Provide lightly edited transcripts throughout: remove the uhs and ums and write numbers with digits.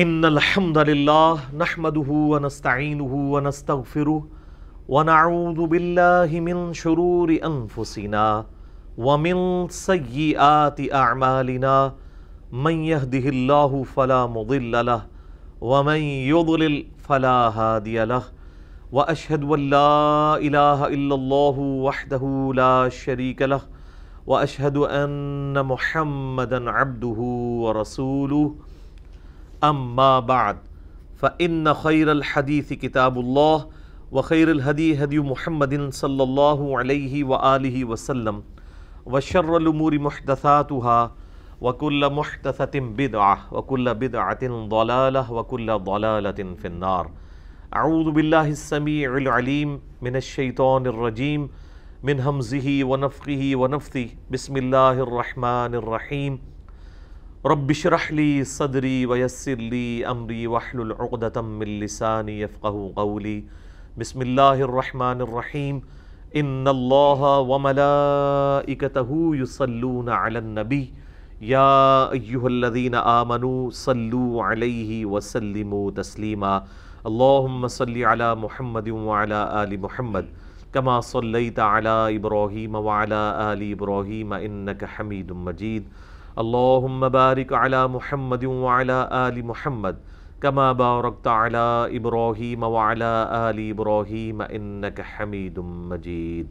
ان الحمد للہ نحمده ونستعینه ونستغفره ونعوذ باللہ من شرور انفسنا ومن سیئات اعمالنا من يهده اللہ فلا مضل له ومن يضلل فلا هادی له واشهد ان لا الہ الا اللہ وحدہ لا شریک له واشهد ان محمدا عبدہ ورسولہ اما بعد فإن خیر الحدیث کتاب اللہ وخیر الہدی ہدی محمد صلی اللہ علیہ وآلہ وسلم وشر الامور محدثاتها وکل محدثۃ بدعہ وکل بدعۃ ضلالہ وکل ضلالۃ فی النار۔ اعوذ باللہ السمیع العلیم من الشیطان الرجیم من ہمزہ ونفخہ ونفثہ بسم اللہ الرحمن الرحیم۔ رب اشرح لی صدری ویسر لی امری واحلل عقدۃ من لسانی یفقہوا قولی۔ بسم اللہ الرحمن الرحیم۔ ان اللہ وملائکتہ یصلون علی النبی یا ایہا الذین آمنوا صلوا علیہ وسلموا تسلیما۔ اللہم صلی علی محمد وعلی آل محمد کما صلیت علی ابراہیم وعلی آل ابراہیم انک حمید مجید۔ اللہم بارک علی محمد وعلی آل محمد کما بارکت علی ابراہیم وعلی آل ابراہیم انک حمید مجید۔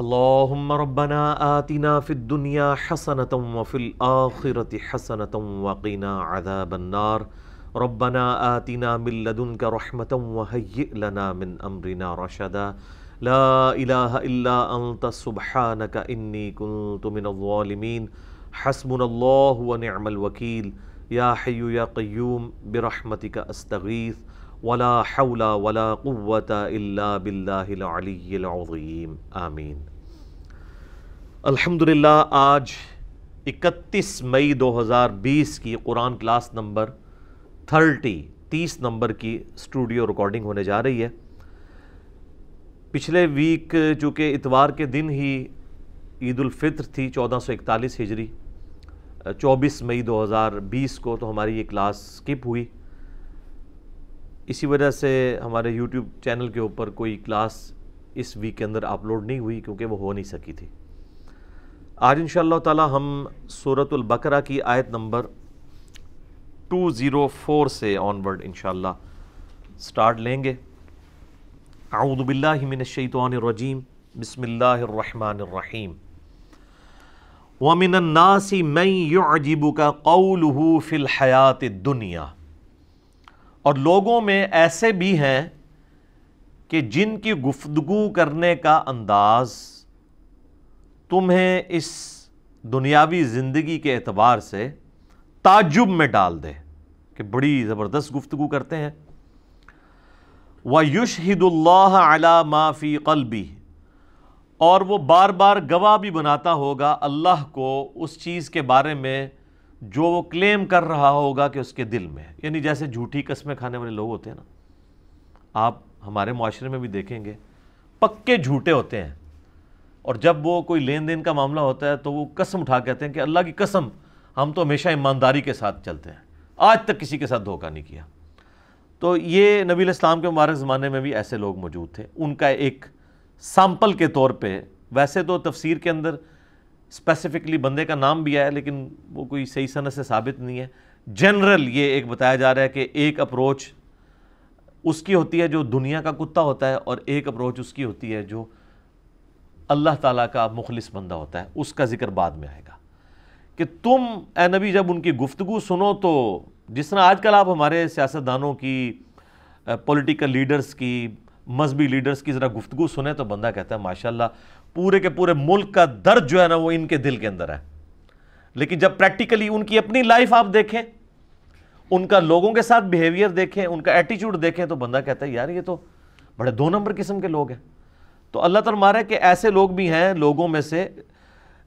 اللہم ربنا آتنا فی الدنیا حسنۃ وفی الآخرۃ حسنۃ وقنا عذاب النار۔ ربنا آتنا من لدنک رحمۃ وہیئ لنا من امرنا رشدا۔ لا الہ الا انت سبحانک انی کنت من الظالمین۔ حسبنا اللہ ونعم الوکیل۔ یا حی یا قیوم برحمتک استغیث ولا حول ولا قوة الا باللہ العلی العظیم آمین۔ الحمدللہ آج 31 مئی 2020 کی قرآن کلاس نمبر 30 نمبر کی اسٹوڈیو ریکارڈنگ ہونے جا رہی ہے۔ پچھلے ویک چونکہ اتوار کے دن ہی عید الفطر تھی 1441 ہجری 24 مئی 2020 کو، تو ہماری یہ کلاس سکپ ہوئی۔ اسی وجہ سے ہمارے یوٹیوب چینل کے اوپر کوئی کلاس اس ویک کے اندر اپلوڈ نہیں ہوئی کیونکہ وہ ہو نہیں سکی تھی۔ آج انشاءاللہ تعالی ہم سورۃ البقرہ کی آیت نمبر 204 سے آنورڈ انشاءاللہ سٹارٹ لیں گے۔ اعوذ باللہ من الشیطان الرجیم بسم اللہ الرحمن الرحیم۔ وَمِنَ النَّاسِ مَن يُعْجِبُكَ قَوْلُهُ فِي الْحَيَاةِ الدُّنْيَا، اور لوگوں میں ایسے بھی ہیں کہ جن کی گفتگو کرنے کا انداز تمہیں اس دنیاوی زندگی کے اعتبار سے تعجب میں ڈال دے کہ بڑی زبردست گفتگو کرتے ہیں۔ وَيُشْهِدُ اللَّهَ عَلَى مَا فِي قَلْبِهِ، اور وہ بار بار گواہ بھی بناتا ہوگا اللہ کو اس چیز کے بارے میں جو وہ کلیم کر رہا ہوگا کہ اس کے دل میں ہے۔ یعنی جیسے جھوٹی قسمیں کھانے والے لوگ ہوتے ہیں نا، آپ ہمارے معاشرے میں بھی دیکھیں گے، پکے جھوٹے ہوتے ہیں، اور جب وہ کوئی لین دین کا معاملہ ہوتا ہے تو وہ قسم اٹھا کہتے ہیں کہ اللہ کی قسم ہم تو ہمیشہ ایمانداری کے ساتھ چلتے ہیں، آج تک کسی کے ساتھ دھوکہ نہیں کیا۔ تو یہ نبی علیہ السلام کے مبارک زمانے میں بھی ایسے لوگ موجود تھے۔ ان کا ایک سیمپل کے طور پہ، ویسے تو تفسیر کے اندر اسپیسیفکلی بندے کا نام بھی ہے لیکن وہ کوئی صحیح سند سے ثابت نہیں ہے، جنرل یہ ایک بتایا جا رہا ہے کہ ایک اپروچ اس کی ہوتی ہے جو دنیا کا کتا ہوتا ہے، اور ایک اپروچ اس کی ہوتی ہے جو اللہ تعالیٰ کا مخلص بندہ ہوتا ہے۔ اس کا ذکر بعد میں آئے گا کہ تم اے نبی جب ان کی گفتگو سنو تو جس طرح آج کل آپ ہمارے سیاستدانوں کی، پولیٹیکل لیڈرز کی، مذہبی لیڈرز کی ذرا گفتگو سنیں تو بندہ کہتا ہے ماشاءاللہ پورے کے پورے ملک کا درد جو ہے نا وہ ان کے دل کے اندر ہے۔ لیکن جب پریکٹیکلی ان کی اپنی لائف آپ دیکھیں، ان کا لوگوں کے ساتھ بیہیویئر دیکھیں، ان کا ایٹیچیوڈ دیکھیں تو بندہ کہتا ہے یار یہ تو بڑے 2 نمبر قسم کے لوگ ہیں۔ تو اللہ تعالیٰ فرما رہا ہے کہ ایسے لوگ بھی ہیں لوگوں میں سے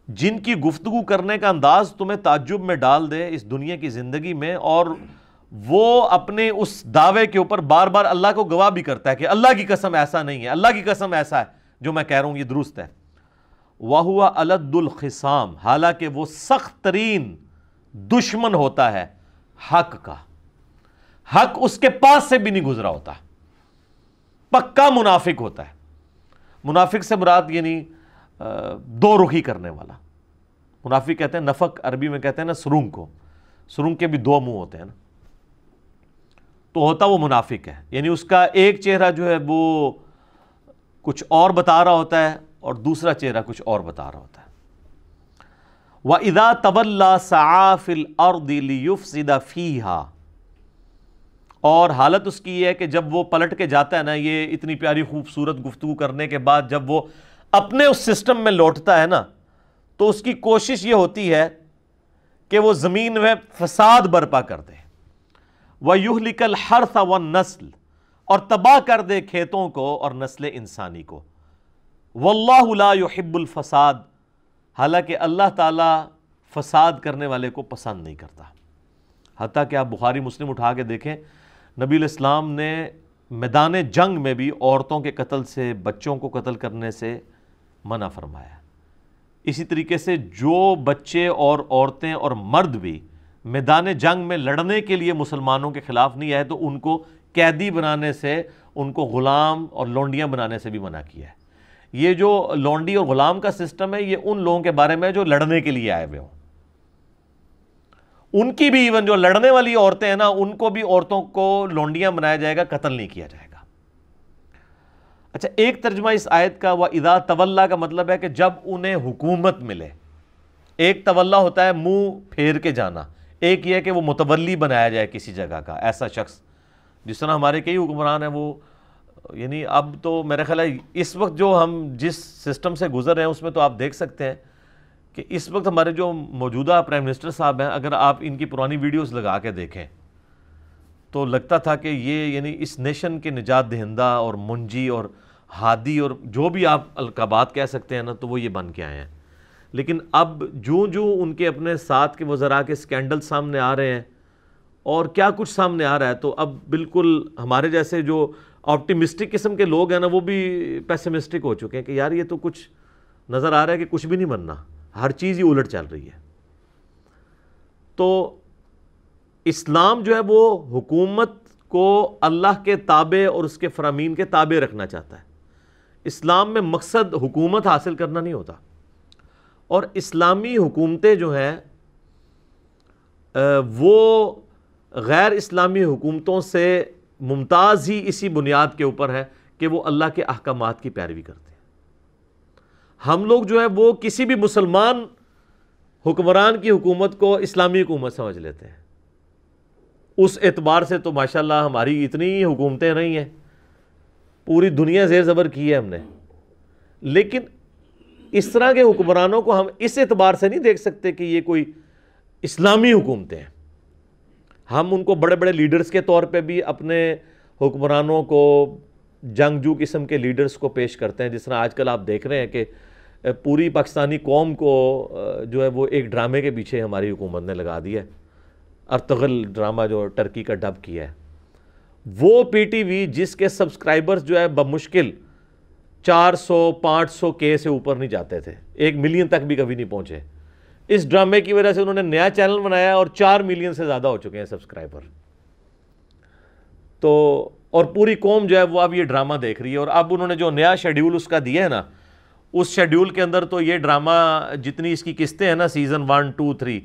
جن کی گفتگو کرنے کا انداز تمہیں تعجب میں ڈال دے اس دنیا کی زندگی میں، اور وہ اپنے اس دعوے کے اوپر بار بار اللہ کو گواہ بھی کرتا ہے کہ اللہ کی قسم ایسا نہیں ہے، اللہ کی قسم ایسا ہے جو میں کہہ رہا ہوں یہ درست ہے۔ وَهُوَ أَلَدُّ الْخِصَامِ، حالانکہ وہ سخت ترین دشمن ہوتا ہے حق کا، حق اس کے پاس سے بھی نہیں گزرا ہوتا، پکا منافق ہوتا ہے۔ منافق سے مراد یعنی دو رخی کرنے والا۔ منافق کہتے ہیں، نفق عربی میں کہتے ہیں نا سرنگ کو، سرنگ کے بھی دو منہ ہوتے ہیں نا، تو ہوتا وہ منافق ہے، یعنی اس کا ایک چہرہ جو ہے وہ کچھ اور بتا رہا ہوتا ہے اور دوسرا چہرہ کچھ اور بتا رہا ہوتا ہے۔ وَإِذَا تَوَلَّى سَعَىٰ فِي الْأَرْضِ لِيُفْسِدَ فِيهَا، اور حالت اس کی یہ ہے کہ جب وہ پلٹ کے جاتا ہے نا، یہ اتنی پیاری خوبصورت گفتگو کرنے کے بعد جب وہ اپنے اس سسٹم میں لوٹتا ہے نا، تو اس کی کوشش یہ ہوتی ہے کہ وہ زمین میں فساد برپا کر دے، وَيُهْلِكَ الْحَرْثَ وَالنَّسْلَ، اور تباہ کر دے کھیتوں کو اور نسل انسانی کو۔ وَاللَّهُ لَا يُحِبُّ الْفَسَاد، حالانکہ اللہ تعالیٰ فساد کرنے والے کو پسند نہیں کرتا۔ حتیٰ کہ آپ بخاری مسلم اٹھا کے دیکھیں، نبی علیہ السلام نے میدان جنگ میں بھی عورتوں کے قتل سے، بچوں کو قتل کرنے سے منع فرمایا۔ اسی طریقے سے جو بچے اور عورتیں اور مرد بھی میدان جنگ میں لڑنے کے لیے مسلمانوں کے خلاف نہیں آئے، تو ان کو قیدی بنانے سے، ان کو غلام اور لونڈیاں بنانے سے بھی منع کیا ہے۔ یہ جو لونڈی اور غلام کا سسٹم ہے، یہ ان لوگوں کے بارے میں جو لڑنے کے لیے آئے ہوئے ہوں، ان کی بھی ایون جو لڑنے والی عورتیں ہیں نا، ان کو بھی عورتوں کو لونڈیاں بنایا جائے گا، قتل نہیں کیا جائے گا۔ اچھا، ایک ترجمہ اس آیت کا وَإِذَا تَوَلَّى کا مطلب ہے کہ جب انہیں حکومت ملے۔ ایک تولا ہوتا ہے منہ پھیر کے جانا، ایک یہ ہے کہ وہ متولی بنایا جائے کسی جگہ کا، ایسا شخص جس طرح ہمارے کئی حکمران ہیں، وہ یعنی اب تو میرا خیال ہے اس وقت جو ہم جس سسٹم سے گزر رہے ہیں اس میں تو آپ دیکھ سکتے ہیں کہ اس وقت ہمارے جو موجودہ پرائم منسٹر صاحب ہیں، اگر آپ ان کی پرانی ویڈیوز لگا کے دیکھیں تو لگتا تھا کہ یہ یعنی اس نیشن کے نجات دہندہ اور منجی اور ہادی اور جو بھی آپ القابات کہہ سکتے ہیں نا، تو وہ یہ بن کے آئے ہیں۔ لیکن اب جو ان کے اپنے ساتھ کے وزراء کے سکینڈل سامنے آ رہے ہیں اور کیا کچھ سامنے آ رہا ہے، تو اب بالکل ہمارے جیسے جو آپٹیمسٹک قسم کے لوگ ہیں نا، وہ بھی پیسمسٹک ہو چکے ہیں کہ یار یہ تو کچھ نظر آ رہا ہے کہ کچھ بھی نہیں بننا، ہر چیز ہی الٹ چل رہی ہے۔ تو اسلام جو ہے وہ حکومت کو اللہ کے تابع اور اس کے فرامین کے تابع رکھنا چاہتا ہے۔ اسلام میں مقصد حکومت حاصل کرنا نہیں ہوتا، اور اسلامی حکومتیں جو ہیں وہ غیر اسلامی حکومتوں سے ممتاز ہی اسی بنیاد کے اوپر ہے کہ وہ اللہ کے احکامات کی پیروی کرتے ہیں۔ ہم لوگ جو ہے وہ کسی بھی مسلمان حکمران کی حکومت کو اسلامی حکومت سمجھ لیتے ہیں۔ اس اعتبار سے تو ماشاءاللہ ہماری اتنی حکومتیں رہی ہیں، پوری دنیا زیر زبر کی ہے ہم نے، لیکن اس طرح کے حکمرانوں کو ہم اس اعتبار سے نہیں دیکھ سکتے کہ یہ کوئی اسلامی حکومتیں ہیں۔ ہم ان کو بڑے بڑے لیڈرز کے طور پہ بھی اپنے حکمرانوں کو جنگجو قسم کے لیڈرز کو پیش کرتے ہیں، جس طرح آج کل آپ دیکھ رہے ہیں کہ پوری پاکستانی قوم کو جو ہے وہ ایک ڈرامے کے پیچھے ہماری حکومت نے لگا دیا ہے۔ ارطغرل ڈرامہ جو ٹرکی کا ڈب کیا ہے، وہ پی ٹی وی جس کے سبسکرائبرز جو ہے بمشکل 400-500 کے سے اوپر نہیں جاتے تھے، 1 ملین تک بھی کبھی نہیں پہنچے، اس ڈرامے کی وجہ سے انہوں نے نیا چینل بنایا اور 4 ملین سے زیادہ ہو چکے ہیں سبسکرائبر۔ تو اور پوری قوم جو ہے وہ اب یہ ڈرامہ دیکھ رہی ہے، اور اب انہوں نے جو نیا شیڈیول اس کا دیا ہے نا، اس شیڈیول کے اندر تو یہ ڈرامہ جتنی اس کی قسطیں ہیں نا، سیزن 1 2 3،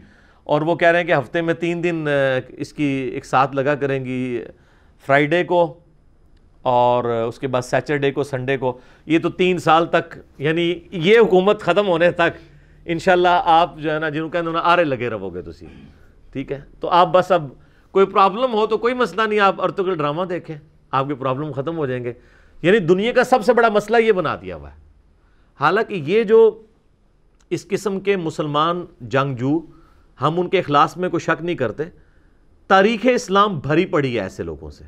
اور وہ کہہ رہے ہیں کہ ہفتے میں 3 دن اس کی ایک ساتھ لگا کریں گی، فرائیڈے کو اور اس کے بعد سیچرڈے کو، سنڈے کو۔ یہ تو 3 سال تک، یعنی یہ حکومت ختم ہونے تک انشاءاللہ آپ جو ہے نا جنہوں کہتے ہیں آرے لگے رہو گے تسی، ٹھیک ہے؟ تو آپ بس اب کوئی پرابلم ہو تو کوئی مسئلہ نہیں، آپ ارطغرل ڈرامہ دیکھیں، آپ کے پرابلم ختم ہو جائیں گے۔ یعنی دنیا کا سب سے بڑا مسئلہ یہ بنا دیا ہوا ہے۔ حالانکہ یہ جو اس قسم کے مسلمان جنگجو، ہم ان کے اخلاص میں کوئی شک نہیں کرتے، تاریخ اسلام بھری پڑی ہے ایسے لوگوں سے،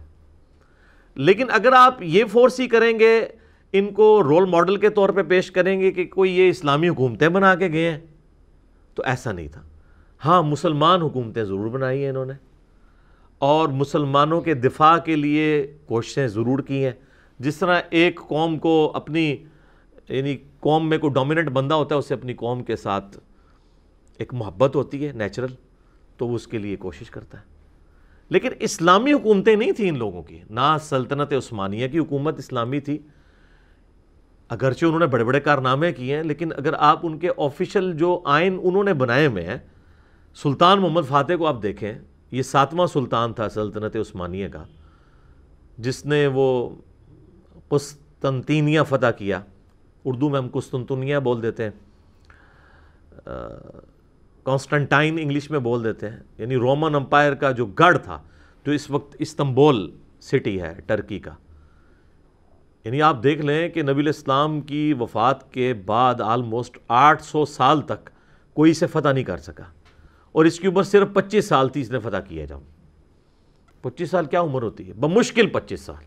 لیکن اگر آپ یہ فورس ہی کریں گے، ان کو رول ماڈل کے طور پہ پیش کریں گے کہ کوئی یہ اسلامی حکومتیں بنا کے گئے ہیں، تو ایسا نہیں تھا۔ ہاں، مسلمان حکومتیں ضرور بنائی ہیں انہوں نے، اور مسلمانوں کے دفاع کے لیے کوششیں ضرور کی ہیں۔ جس طرح ایک قوم کو اپنی یعنی قوم میں کوئی ڈومیننٹ بندہ ہوتا ہے، اسے اپنی قوم کے ساتھ ایک محبت ہوتی ہے نیچرل، تو وہ اس کے لیے کوشش کرتا ہے۔ لیکن اسلامی حکومتیں نہیں تھیں ان لوگوں کی، نہ سلطنت عثمانیہ کی حکومت اسلامی تھی، اگرچہ انہوں نے بڑے بڑے کارنامے کیے ہیں، لیکن اگر آپ ان کے آفیشل جو آئین انہوں نے بنائے ہوئے ہیں، سلطان محمد فاتح کو آپ دیکھیں، یہ 7واں سلطان تھا سلطنت عثمانیہ کا، جس نے وہ قسطنطینیہ فتح کیا، اردو میں ہم قسطنطنیہ بول دیتے ہیں، کانسٹنٹائن انگلش میں بول دیتے ہیں، یعنی رومن امپائر کا جو گڑھ تھا، جو اس وقت استنبول سٹی ہے ٹرکی کا۔ یعنی آپ دیکھ لیں کہ نبی الاسلام کی وفات کے بعد آلموسٹ 800 سال تک کوئی اسے فتح نہیں کر سکا، اور اس کے اوپر صرف 25 سال تھی اس نے فتح کیا جاؤں۔ 25 سال کیا عمر ہوتی ہے؟ بمشکل 25 سال۔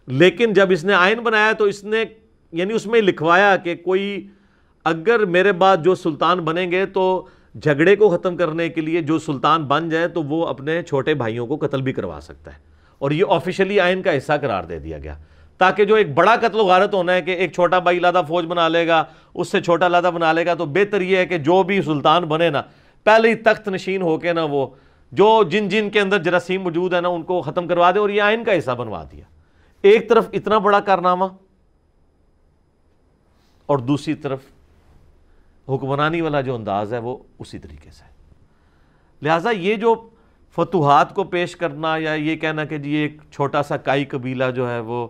لیکن جب اس نے آئین بنایا تو اس نے یعنی اس میں لکھوایا کہ کوئی اگر میرے بعد جو سلطان بنیں گے تو جھگڑے کو ختم کرنے کے لیے جو سلطان بن جائے تو وہ اپنے چھوٹے بھائیوں کو قتل بھی کروا سکتا ہے، اور یہ آفیشلی آئین کا حصہ قرار دے دیا گیا، تاکہ جو ایک بڑا قتل و غارت ہونا ہے کہ ایک چھوٹا بھائی علیحدہ فوج بنا لے گا، اس سے چھوٹا علیحدہ بنا لے گا، تو بہتر یہ ہے کہ جو بھی سلطان بنے نا پہلے ہی تخت نشین ہو کے نا وہ جو جن کے اندر جراثیم موجود ہے نا ان کو ختم کروا دے، اور یہ آئین کا حصہ بنوا دیا۔ ایک طرف اتنا بڑا کارنامہ اور دوسری طرف حکمرانی والا جو انداز ہے وہ اسی طریقے سے۔ لہٰذا یہ جو فتوحات کو پیش کرنا یا یہ کہنا کہ جی ایک چھوٹا سا کائی قبیلہ جو ہے وہ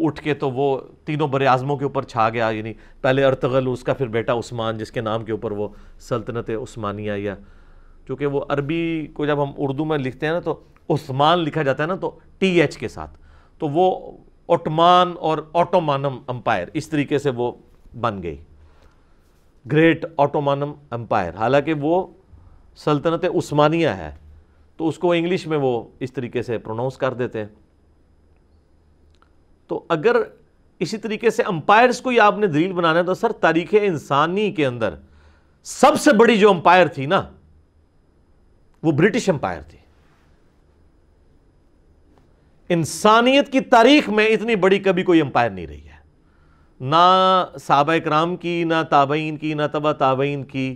اٹھ کے تو وہ تینوں بر اعظموں کے اوپر چھا گیا، یعنی پہلے ارطغرل، اس کا پھر بیٹا عثمان، جس کے نام کے اوپر وہ سلطنت عثمانیہ، یا چونکہ وہ عربی کو جب ہم اردو میں لکھتے ہیں نا تو عثمان لکھا جاتا ہے نا تو ٹی ایچ کے ساتھ، تو وہ اوٹمان اور اوٹومانم امپائر اس طریقے سے وہ بن گئی، گریٹ اوٹومانم امپائر، حالانکہ وہ سلطنت عثمانیہ ہے، تو اس کو انگلش میں وہ اس طریقے سے پروناؤنس کر دیتے ہیں۔ تو اگر اسی طریقے سے امپائرز کو ہی آپ نے دلیل بنانا ہے تو سر تاریخ انسانی کے اندر سب سے بڑی جو امپائر تھی نا وہ برٹش امپائر تھی۔ انسانیت کی تاریخ میں اتنی بڑی کبھی کوئی امپائر نہیں رہی ہے، نہ صحابہ اکرام کی، نہ تابعین کی، نہ تبع تابعین کی،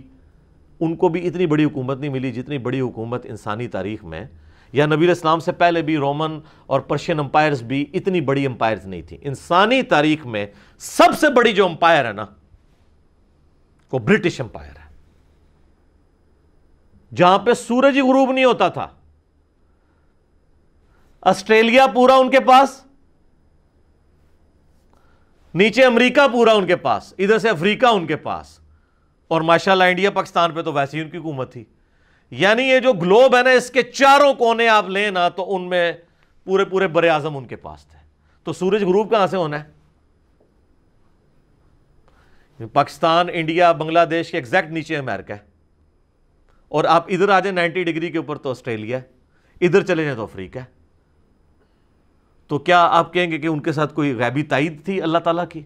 ان کو بھی اتنی بڑی حکومت نہیں ملی جتنی بڑی حکومت انسانی تاریخ میں، یا نبی الاسلام سے پہلے بھی رومن اور پرشین امپائرز بھی اتنی بڑی امپائرز نہیں تھی۔ انسانی تاریخ میں سب سے بڑی جو امپائر ہے نا وہ برٹش امپائر ہے، جہاں پہ سورج ہی غروب نہیں ہوتا تھا۔ آسٹریلیا پورا ان کے پاس، نیچے امریکہ پورا ان کے پاس، ادھر سے افریقہ ان کے پاس، اور ماشاءاللہ انڈیا پاکستان پہ تو ویسے ہی ان کی حکومت تھی۔ یعنی یہ جو گلوب ہے نا اس کے چاروں کونے آپ لیں نا تو ان میں پورے بر اعظم ان کے پاس تھے، تو سورج غروب کہاں سے ہونا ہے؟ پاکستان، انڈیا، بنگلہ دیش کے ایگزیکٹ نیچے امریکہ ہے، اور آپ ادھر آ جائیں 90 ڈگری کے اوپر تو آسٹریلیا ہے، ادھر چلے جائیں تو افریقہ ہے۔ تو کیا آپ کہیں گے کہ ان کے ساتھ کوئی غیبی تائید تھی اللہ تعالیٰ کی؟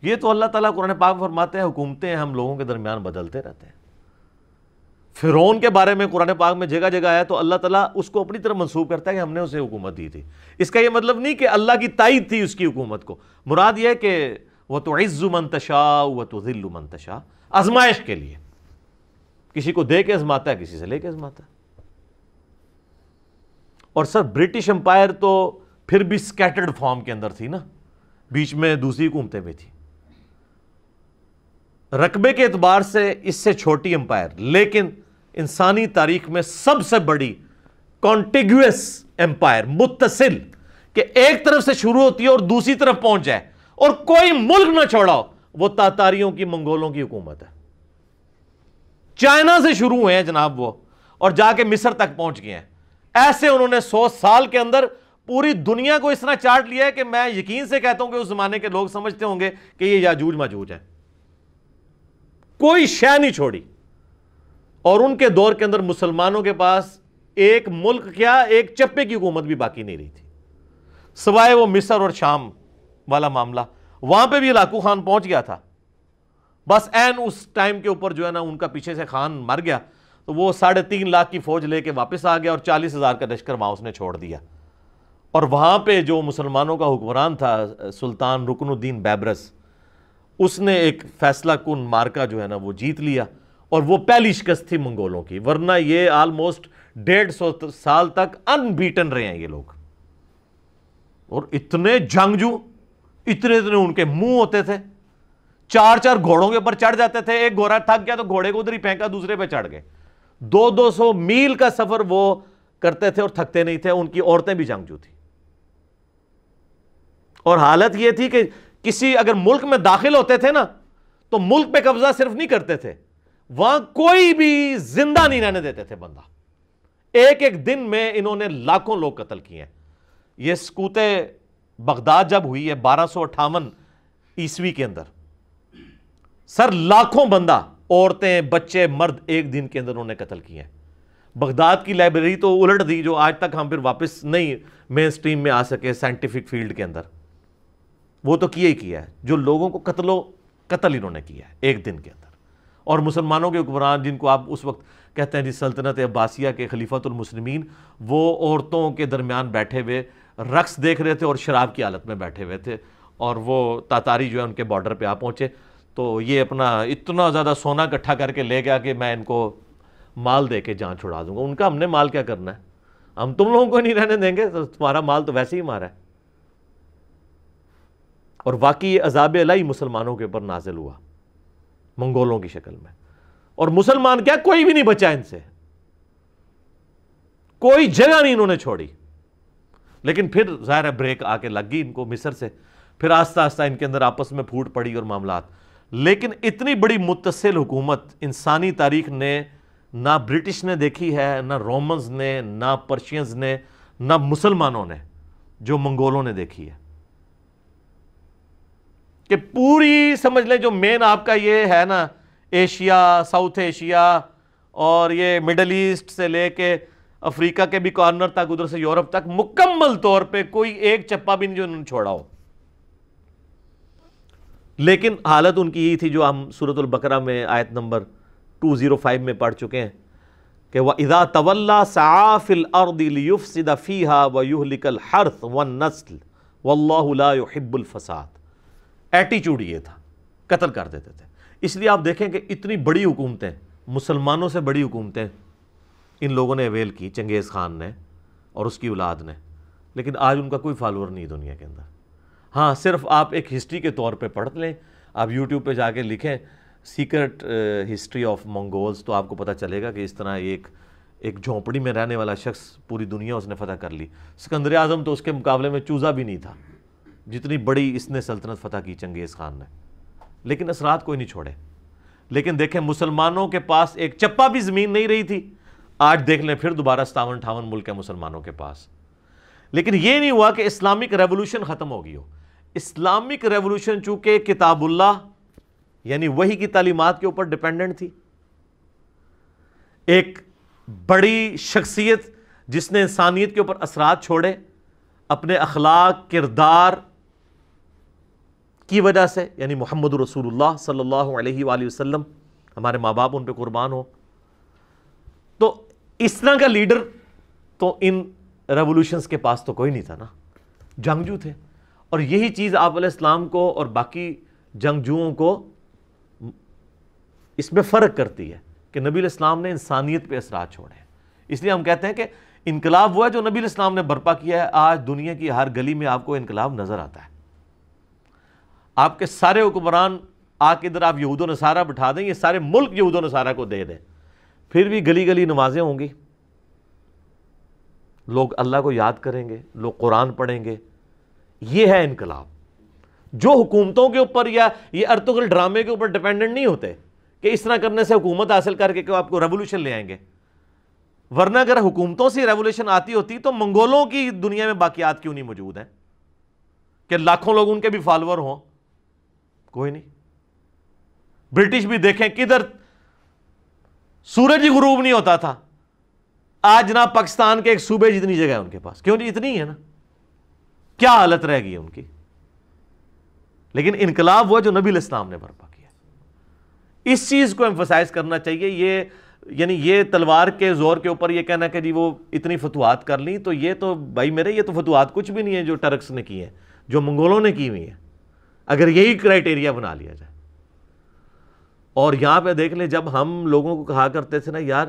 یہ تو اللہ تعالیٰ قرآن پاک فرماتے ہیں حکومتیں ہم لوگوں کے درمیان بدلتے رہتے ہیں۔ فرعون کے بارے میں قرآن پاک میں جگہ جگہ آیا تو اللہ تعالیٰ اس کو اپنی طرف منسوب کرتا ہے کہ ہم نے اسے حکومت دی تھی۔ اس کا یہ مطلب نہیں کہ اللہ کی تائید تھی اس کی حکومت کو، مراد یہ ہے کہ وَتُعِزُّ مَن تَشَاءُ وَتُذِلُّ مَن تَشَاءُ، آزمائش کے لیے، کسی کو دے کے آزماتا ہے، کسی سے لے کے آزماتا ہے۔ اور سر برٹش امپائر تو پھر بھی سکیٹرڈ فارم کے اندر تھی نا، بیچ میں دوسری حکومتیں بھی تھی، رقبے کے اعتبار سے اس سے چھوٹی امپائر، لیکن انسانی تاریخ میں سب سے بڑی کانٹیگوس امپائر، متصل، کہ ایک طرف سے شروع ہوتی ہے اور دوسری طرف پہنچ جائے اور کوئی ملک نہ چھوڑا ہو، وہ تاتاریوں کی، منگولوں کی حکومت ہے۔ چائنا سے شروع ہوئے ہیں جناب وہ، اور جا کے مصر تک پہنچ گئے ہیں۔ ایسے انہوں نے 100 سال کے اندر پوری دنیا کو اس طرح چاٹ لیا ہے کہ میں یقین سے کہتا ہوں کہ اس زمانے کے لوگ سمجھتے ہوں گے کہ یہ یاجوج ماجوج ہے، کوئی شے نہیں چھوڑی۔ اور ان کے دور کے اندر مسلمانوں کے پاس ایک ملک کیا، ایک چپے کی حکومت بھی باقی نہیں رہی تھی، سوائے وہ مصر اور شام والا معاملہ، وہاں پہ بھی ہلاکو خان پہنچ گیا تھا، بس این اس ٹائم کے اوپر جو ہے نا ان کا پیچھے سے خان مر گیا تو وہ 3.5 لاکھ کی فوج لے کے واپس آ گیا اور 40,000 کا لشکر وہاں اس نے چھوڑ دیا۔ اور وہاں پہ جو مسلمانوں کا حکمران تھا سلطان رکن الدین بیبرس، اس نے ایک فیصلہ کن مارکا جو ہے نا وہ جیت لیا، اور وہ پہلی شکست تھی منگولوں کی، ورنہ یہ آلموسٹ 150 سال تک ان بیٹن رہے ہیں یہ لوگ، اور اتنے جنگجو، اتنے ان کے منہ ہوتے تھے، 4 گھوڑوں کے اوپر چڑھ جاتے تھے، ایک گھوڑا تھک گیا تو گھوڑے کو ادھر ہی پھینکا، دوسرے پہ چڑھ گئے، 200 میل کا سفر وہ کرتے تھے اور تھکتے نہیں تھے، ان کی عورتیں بھی جنگجو تھی، اور حالت یہ تھی کہ کسی اگر ملک میں داخل ہوتے تھے نا تو ملک پہ قبضہ صرف نہیں کرتے تھے، وہاں کوئی بھی زندہ نہیں رہنے دیتے تھے بندہ۔ ایک دن میں انہوں نے لاکھوں لوگ قتل کیے ہیں۔ یہ سقوط بغداد جب ہوئی ہے 1258 عیسوی کے اندر، سر لاکھوں بندہ، عورتیں، بچے، مرد ایک دن کے اندر انہوں نے قتل کیے ہیں۔ بغداد کی لائبریری تو الٹ دی، جو آج تک ہم پھر واپس نہیں مین سٹریم میں آ سکے سائنٹیفک فیلڈ کے اندر، وہ تو کیا ہی کیا ہے، جو لوگوں کو قتل انہوں نے کیا ہے ایک دن کے اندر۔ اور مسلمانوں کے حکمران جن کو آپ اس وقت کہتے ہیں جی سلطنت عباسیہ کے خلیفۃ المسلمین، وہ عورتوں کے درمیان بیٹھے ہوئے رقص دیکھ رہے تھے اور شراب کی حالت میں بیٹھے ہوئے تھے، اور وہ تاتاری جو ہے ان کے بارڈر پہ آ پہنچے، تو یہ اپنا اتنا زیادہ سونا اکٹھا کر کے لے گیا کہ میں ان کو مال دے کے جان چھڑا دوں گا۔ ان کا ہم نے مال کیا کرنا ہے، ہم تم لوگوں کو نہیں رہنے دیں گے، تو تمہارا مال تو ویسے ہی ہمارا ہے۔ اور واقعی یہ عذاب الہی مسلمانوں کے اوپر نازل ہوا منگولوں کی شکل میں، اور مسلمان کیا، کوئی بھی نہیں بچا ان سے، کوئی جگہ نہیں انہوں نے چھوڑی۔ لیکن پھر ظاہر ہے بریک آ کے لگ گئی ان کو مصر سے، پھر آہستہ آہستہ ان کے اندر آپس میں پھوٹ پڑی اور معاملات۔ لیکن اتنی بڑی متصل حکومت انسانی تاریخ نے نہ برٹش نے دیکھی ہے، نہ رومنز نے، نہ پرشینز نے، نہ مسلمانوں نے، جو منگولوں نے دیکھی ہے، کہ پوری سمجھ لیں جو مین آپ کا یہ ہے نا ایشیا، ساؤتھ ایشیا اور یہ مڈل ایسٹ سے لے کے افریقہ کے بھی کارنر تک، ادھر سے یورپ تک، مکمل طور پہ کوئی ایک چپا بھی نہیں جو انہوں نے چھوڑا ہو۔ لیکن حالت ان کی یہی تھی جو ہم سورۃ البقرہ میں آیت نمبر 205 میں پڑھ چکے ہیں کہ وَإِذَا تَوَلَّا سَعَىٰ فِي الْأَرْضِ لِيُفْسِدَ فِيهَا وَيُهْلِكَ الْحَرْثَ وَالنَّسْلَ وَاللَّهُ لَا يُحِبُّ الْفَسَادَ۔ ایٹیچیوڈ یہ تھا، قتل کر دیتے تھے۔ اس لیے آپ دیکھیں کہ اتنی بڑی حکومتیں، مسلمانوں سے بڑی حکومتیں ان لوگوں نے اویل کی، چنگیز خان نے اور اس کی اولاد نے، لیکن آج ان کا کوئی فالوور نہیں دنیا کے اندر۔ ہاں صرف آپ ایک ہسٹری کے طور پہ پڑھ لیں، آپ یوٹیوب پہ جا کے لکھیں سیکرٹ ہسٹری آف منگولز، تو آپ کو پتہ چلے گا کہ اس طرح ایک جھونپڑی میں رہنے والا شخص پوری دنیا اس نے فتح کر لی۔ سکندر اعظم تو اس کے مقابلے میں چوزا بھی نہیں تھا، جتنی بڑی اس نے سلطنت فتح کی چنگیز خان نے، لیکن اثرات کوئی نہیں چھوڑے۔ لیکن دیکھیں مسلمانوں کے پاس ایک چپا بھی زمین نہیں رہی تھی، آج دیکھ لیں پھر دوبارہ 57-58 ملک ہیں مسلمانوں کے پاس۔ لیکن یہ نہیں ہوا کہ اسلامک ریولوشن ختم ہو گئی ہو۔ اسلامک ریولوشن چونکہ کتاب اللہ یعنی وحی کی تعلیمات کے اوپر ڈیپینڈنٹ تھی، ایک بڑی شخصیت جس نے انسانیت کے اوپر اثرات چھوڑے اپنے اخلاق، کردار کی وجہ سے، یعنی محمد رسول اللہ صلی اللہ علیہ وآلہ وسلم، ہمارے ماں باپ ان پہ قربان ہو، تو اس طرح کا لیڈر تو ان ریولوشنز کے پاس تو کوئی نہیں تھا نا، جنگجو تھے۔ اور یہی چیز آپ علیہ السلام کو اور باقی جنگجوؤں کو اس میں فرق کرتی ہے کہ نبی علیہ السلام نے انسانیت پہ اثرات چھوڑے ہیں۔ اس لیے ہم کہتے ہیں کہ انقلاب وہ ہے جو نبی علیہ السلام نے برپا کیا ہے۔ آج دنیا کی ہر گلی میں آپ کو انقلاب نظر آتا ہے۔ آپ کے سارے حکمران آ کے ادھر آپ یہود و نصارہ بٹھا دیں، یہ سارے ملک یہود و نصارہ کو دے دیں، پھر بھی گلی گلی نمازیں ہوں گی، لوگ اللہ کو یاد کریں گے، لوگ قرآن پڑھیں گے۔ یہ ہے انقلاب، جو حکومتوں کے اوپر یا یہ ارطغرل ڈرامے کے اوپر ڈیپینڈنٹ نہیں ہوتے کہ اس طرح کرنے سے حکومت حاصل کر کے کہ آپ کو ریولوشن لے آئیں گے۔ ورنہ اگر حکومتوں سے ریولوشن آتی ہوتی تو منگولوں کی دنیا میں باقیات کیوں نہیں موجود ہیں کہ لاکھوں لوگ ان کے بھی فالوور ہوں؟ کوئی نہیں۔ برٹش بھی دیکھیں کدھر سورج ہی غروب نہیں ہوتا تھا، آج جناب پاکستان کے ایک صوبے جتنی جگہ ہے ان کے پاس، کیوں جی اتنی ہے نا، کیا حالت رہ گئی ان کی۔ لیکن انقلاب وہ جو نبی علیہ السلام نے برپا کیا، اس چیز کو ایمفسائز کرنا چاہیے۔ یہ یعنی یہ تلوار کے زور کے اوپر یہ کہنا کہ جی وہ اتنی فتوحات کر لیں، تو یہ تو بھائی میرے یہ تو فتوحات کچھ بھی نہیں ہے جو ٹرکس نے کی ہیں، جو منگولوں نے کی ہوئی ہیں، اگر یہی کرائٹیریا بنا لیا جائے۔ اور یہاں پہ دیکھ لیں، جب ہم لوگوں کو کہا کرتے تھے نا یار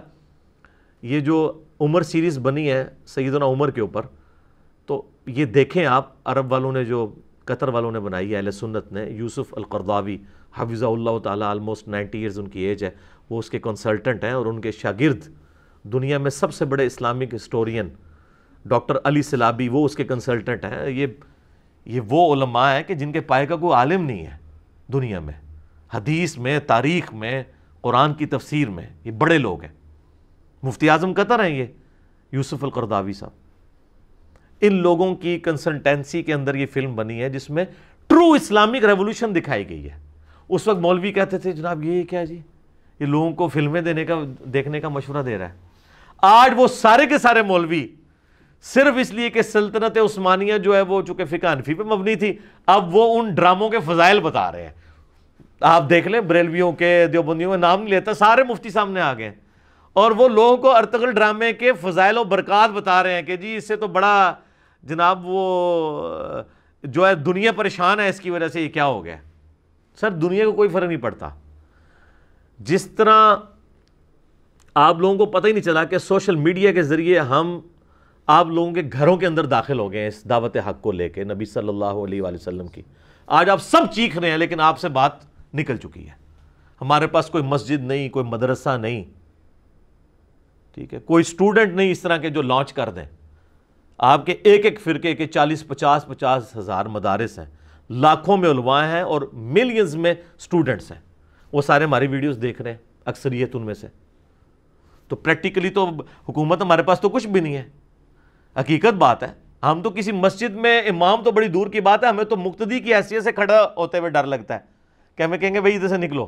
یہ جو عمر سیریز بنی ہے سیدنا عمر کے اوپر، تو یہ دیکھیں آپ، عرب والوں نے جو قطر والوں نے بنائی ہے، اہل سنت نے، یوسف القرضاوی حفظہ اللہ تعالیٰ، آلموسٹ 90 ایئرز ان کی ایج ہے، وہ اس کے کنسلٹنٹ ہیں، اور ان کے شاگرد دنیا میں سب سے بڑے اسلامک ہسٹورین ڈاکٹر علی سلابی، وہ اس کے کنسلٹنٹ ہیں۔ یہ وہ علماء ہیں کہ جن کے پائے کا کوئی عالم نہیں ہے دنیا میں، حدیث میں، تاریخ میں، قرآن کی تفسیر میں، یہ بڑے لوگ ہیں۔ مفتی اعظم قطر ہیں یہ یوسف القرضاوی صاحب۔ ان لوگوں کی کنسلٹنسی کے اندر یہ فلم بنی ہے جس میں ٹرو اسلامک ریولوشن دکھائی گئی ہے۔ اس وقت مولوی کہتے تھے جناب یہ کیا جی، یہ لوگوں کو فلمیں دیکھنے کا مشورہ دے رہا ہے۔ آج وہ سارے کے سارے مولوی صرف اس لیے کہ سلطنت عثمانیہ جو ہے وہ چونکہ فقہ حنفی پہ مبنی تھی، اب وہ ان ڈراموں کے فضائل بتا رہے ہیں۔ آپ دیکھ لیں بریلویوں کے، دیوبندیوں کے، نام نہیں لیتا، سارے مفتی سامنے آ گئے، اور وہ لوگوں کو ارطغرل ڈرامے کے فضائل و برکات بتا رہے ہیں کہ جی اس سے تو بڑا جناب وہ جو ہے دنیا پریشان ہے اس کی وجہ سے، یہ کیا ہو گیا۔ سر دنیا کو کوئی فرق نہیں پڑتا۔ جس طرح آپ لوگوں کو پتہ ہی نہیں چلا کہ سوشل میڈیا کے ذریعے ہم آپ لوگوں کے گھروں کے اندر داخل ہو گئے ہیں اس دعوت حق کو لے کے، نبی صلی اللہ علیہ وآلہ وسلم کی۔ آج آپ سب چیخ رہے ہیں لیکن آپ سے بات نکل چکی ہے۔ ہمارے پاس کوئی مسجد نہیں، کوئی مدرسہ نہیں، ٹھیک ہے، کوئی سٹوڈنٹ نہیں اس طرح کے جو لانچ کر دیں۔ آپ کے ایک ایک فرقے کے 40-50 ہزار مدارس ہیں، لاکھوں میں علماء ہیں اور ملینز میں سٹوڈنٹس ہیں، وہ سارے ہماری ویڈیوز دیکھ رہے ہیں، اکثریت ان میں سے۔ تو پریکٹیکلی تو حکومت ہمارے پاس تو کچھ بھی نہیں ہے، حقیقت بات ہے۔ ہم تو کسی مسجد میں امام تو بڑی دور کی بات ہے، ہمیں تو مقتدی کی حیثیت سے کھڑا ہوتے ہوئے ڈر لگتا ہے کہ ہمیں کہیں گے بھائی ادھر سے نکلو،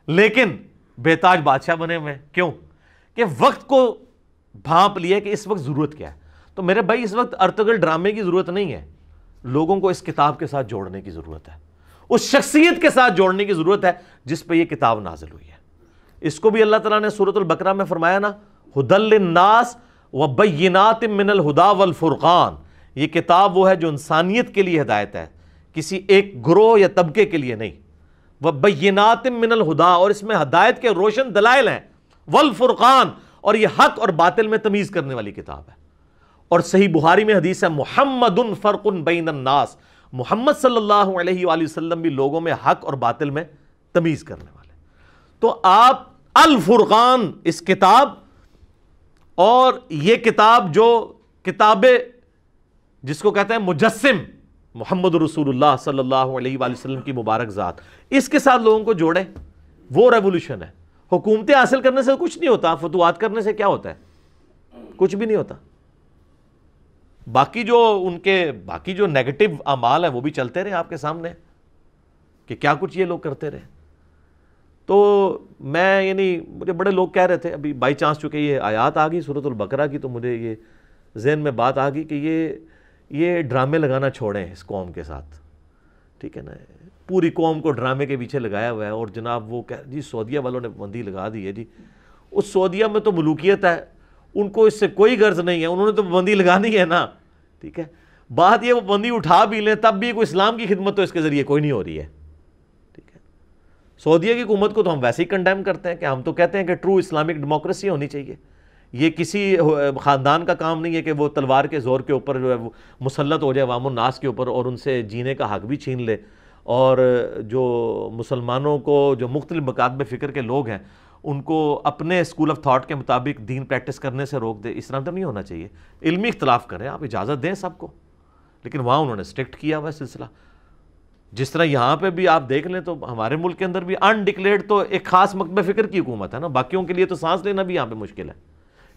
لیکن بے تاج بادشاہ بنے ہوئے ہیں۔ کیوں؟ کہ وقت کو بھانپ لیا کہ اس وقت ضرورت کیا ہے۔ تو میرے بھائی اس وقت ارطغرل ڈرامے کی ضرورت نہیں ہے، لوگوں کو اس کتاب کے ساتھ جوڑنے کی ضرورت ہے، اس شخصیت کے ساتھ جوڑنے کی ضرورت ہے جس پہ یہ کتاب نازل ہوئی ہے۔ اس کو بھی اللہ تعالیٰ نے سورۃ البقرہ میں فرمایا نا، ھدی للناس وبینات من الہدی والفرقان، یہ کتاب وہ ہے جو انسانیت کے لیے ہدایت ہے، کسی ایک گروہ یا طبقے کے لیے نہیں۔ وبینات من الہدی، اور اس میں ہدایت کے روشن دلائل ہیں، والفرقان، اور یہ حق اور باطل میں تمیز کرنے والی کتاب ہے۔ اور صحیح بخاری میں حدیث ہے محمد فرق بین الناس، محمد صلی اللہ علیہ وآلہ وسلم بھی لوگوں میں حق اور باطل میں تمیز کرنے والے۔ تو آپ الفرقان اس کتاب، اور یہ کتاب جو کتاب جس کو کہتے ہیں مجسم محمد رسول اللہ صلی اللہ علیہ وآلہ وسلم کی مبارک ذات، اس کے ساتھ لوگوں کو جوڑے، وہ ریولوشن ہے۔ حکومتیں حاصل کرنے سے کچھ نہیں ہوتا، فتوحات کرنے سے کیا ہوتا ہے؟ کچھ بھی نہیں ہوتا۔ باقی جو نیگیٹو اعمال ہیں وہ بھی چلتے رہے آپ کے سامنے کہ کیا کچھ یہ لوگ کرتے رہے۔ تو میں مجھے بڑے لوگ کہہ رہے تھے ابھی بائی چانس، چونکہ یہ آیات آ گئی سورۃ البقرہ کی، تو مجھے یہ ذہن میں بات آ گئی کہ یہ ڈرامے لگانا چھوڑیں اس قوم کے ساتھ، ٹھیک ہے نا۔ پوری قوم کو ڈرامے کے پیچھے لگایا ہوا ہے، اور جناب وہ کہہ جی سعودیہ والوں نے پابندی لگا دی ہے، جی اس سعودیہ میں تو ملوکیت ہے، ان کو اس سے کوئی غرض نہیں ہے، انہوں نے تو پابندی لگانی ہے نا، ٹھیک ہے۔ بات یہ وہ پابندی اٹھا بھی لیں تب بھی کوئی اسلام کی خدمت تو اس کے ذریعے کوئی نہیں ہو رہی ہے، ٹھیک ہے۔ سعودیہ کی حکومت کو تو ہم ویسے ہی کنڈیم کرتے ہیں کہ ہم تو کہتے ہیں کہ ٹرو اسلامک ڈیموکریسی ہونی چاہیے۔ یہ کسی خاندان کا کام نہیں ہے کہ وہ تلوار کے زور کے اوپر جو ہے وہ مسلط ہو جائے عوام الناس کے اوپر اور ان سے جینے کا حق بھی چھین لے، اور جو مسلمانوں کو جو مختلف مکاتب فکر کے لوگ ہیں ان کو اپنے اسکول آف تھاٹ کے مطابق دین پریکٹس کرنے سے روک دے۔ اس طرح تو نہیں ہونا چاہیے۔ علمی اختلاف کریں، آپ اجازت دیں سب کو، لیکن وہاں انہوں نے اسٹرکٹ کیا ہوا ہے سلسلہ۔ جس طرح یہاں پہ بھی آپ دیکھ لیں تو ہمارے ملک کے اندر بھی انڈکلیئرڈ تو ایک خاص مکتب فکر کی حکومت ہے نا، باقیوں کے لیے تو سانس لینا بھی یہاں پہ مشکل ہے۔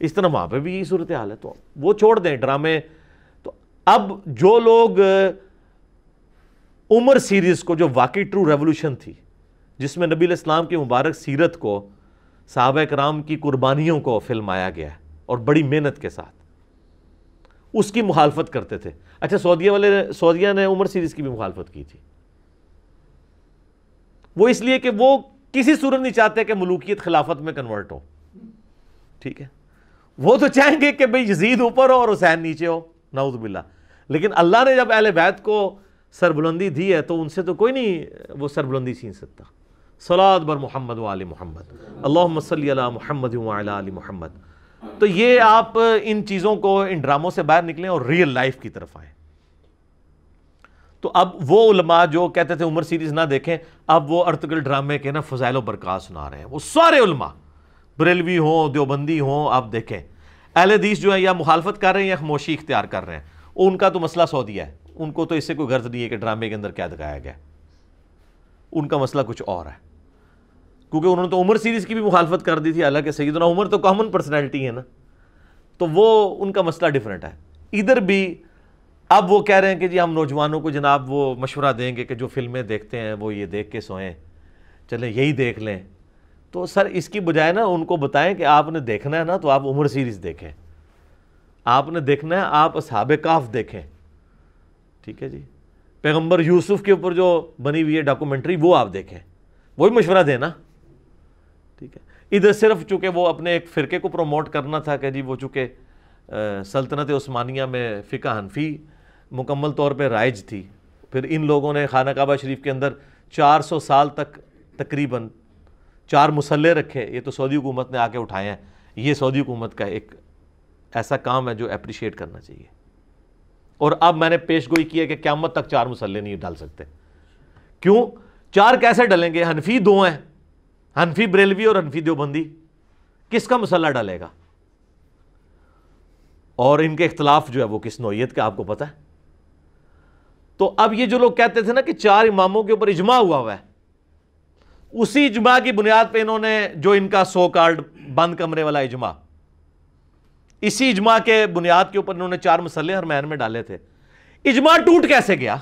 اس طرح وہاں پہ بھی یہی صورتحال ہے، تو وہ چھوڑ دیں ڈرامے۔ تو اب جو لوگ عمر سیریز کو، جو واقعی ٹرو ریولوشن تھی جس میں نبی علیہ السلام کی مبارک سیرت کو، صحابہ کرام کی قربانیوں کو فلمایا گیا ہے اور بڑی محنت کے ساتھ، اس کی مخالفت کرتے تھے۔ اچھا سعودیہ نے عمر سیریز کی بھی مخالفت کی تھی، وہ اس لیے کہ وہ کسی صورت نہیں چاہتے کہ ملوکیت خلافت میں کنورٹ ہو، ٹھیک ہے۔ وہ تو چاہیں گے کہ بھئی یزید اوپر ہو اور حسین نیچے ہو، نعوذ باللہ۔ لیکن اللہ نے جب اہل بیت کو سربلندی دی ہے تو ان سے تو کوئی نہیں وہ سربلندی چھین سکتا۔ صلوات بر محمد و آل محمد، اللہم صلی علی محمد و علی آل محمد. تو یہ آپ ان چیزوں کو، ان ڈراموں سے باہر نکلیں اور ریئل لائف کی طرف آئیں. تو اب وہ علماء جو کہتے تھے عمر سیریز نہ دیکھیں، اب وہ ارطغرل ڈرامے کے نا فضائل و برکات سنا رہے ہیں. وہ سارے علماء، بریلوی ہوں، دیوبندی ہوں، آپ دیکھیں اہل حدیث جو ہیں یا مخالفت کر رہے ہیں یا خاموشی اختیار کر رہے ہیں. ان کا تو مسئلہ سعودیہ ہے، ان کو تو اس سے کوئی غرض نہیں ہے کہ ڈرامے کے اندر کیا دکھایا گیا. ان کا مسئلہ کچھ اور ہے، کیونکہ انہوں نے تو عمر سیریز کی بھی مخالفت کر دی تھی، حالانکہ سیدنا عمر تو کامن پرسنالٹی ہے نا، تو وہ ان کا مسئلہ ڈیفرنٹ ہے. ادھر بھی اب وہ کہہ رہے ہیں کہ جی ہم نوجوانوں کو جناب وہ مشورہ دیں گے کہ جو فلمیں دیکھتے ہیں وہ یہ دیکھ کے سوئیں، چلیں یہی دیکھ لیں. تو سر اس کی بجائے نا ان کو بتائیں کہ آپ نے دیکھنا ہے نا تو آپ عمر سیریز دیکھیں، آپ نے دیکھنا ہے آپ اصحاب کہف دیکھیں. ٹھیک ہے جی، پیغمبر یوسف کے اوپر جو بنی ہوئی ہے ڈاکومنٹری وہ آپ دیکھیں، وہی مشورہ دینا. ٹھیک ہے، ادھر صرف چونکہ وہ اپنے ایک فرقے کو پروموٹ کرنا تھا کہ جی وہ چونکہ سلطنت عثمانیہ میں فقہ حنفی مکمل طور پہ رائج تھی، پھر ان لوگوں نے خانہ کعبہ شریف کے اندر 400 سال تک تقریباً 4 مصلے رکھے. یہ تو سعودی حکومت نے آ کے اٹھائے ہیں. یہ سعودی حکومت کا ایک ایسا کام ہے جو اپریشیٹ کرنا چاہیے. اور اب میں نے پیش گوئی کی ہے کہ قیامت تک 4 مصلے نہیں ڈال سکتے. کیوں؟ 4 کیسے ڈلیں گے؟ حنفی 2 ہیں، حنفی بریلوی اور حنفی دیوبندی. کس کا مصلہ ڈالے گا؟ اور ان کے اختلاف جو ہے وہ کس نوعیت کا آپ کو پتہ ہے. تو اب یہ جو لوگ کہتے تھے نا کہ 4 اماموں کے اوپر اجماع ہوا ہے، اسی اجماع کی بنیاد پہ انہوں نے جو ان کا سو کارڈ بند کمرے والا اجماع، اسی اجماع کے بنیاد کے اوپر انہوں نے 4 مصلے حرمین میں ڈالے تھے. اجماع ٹوٹ کیسے گیا؟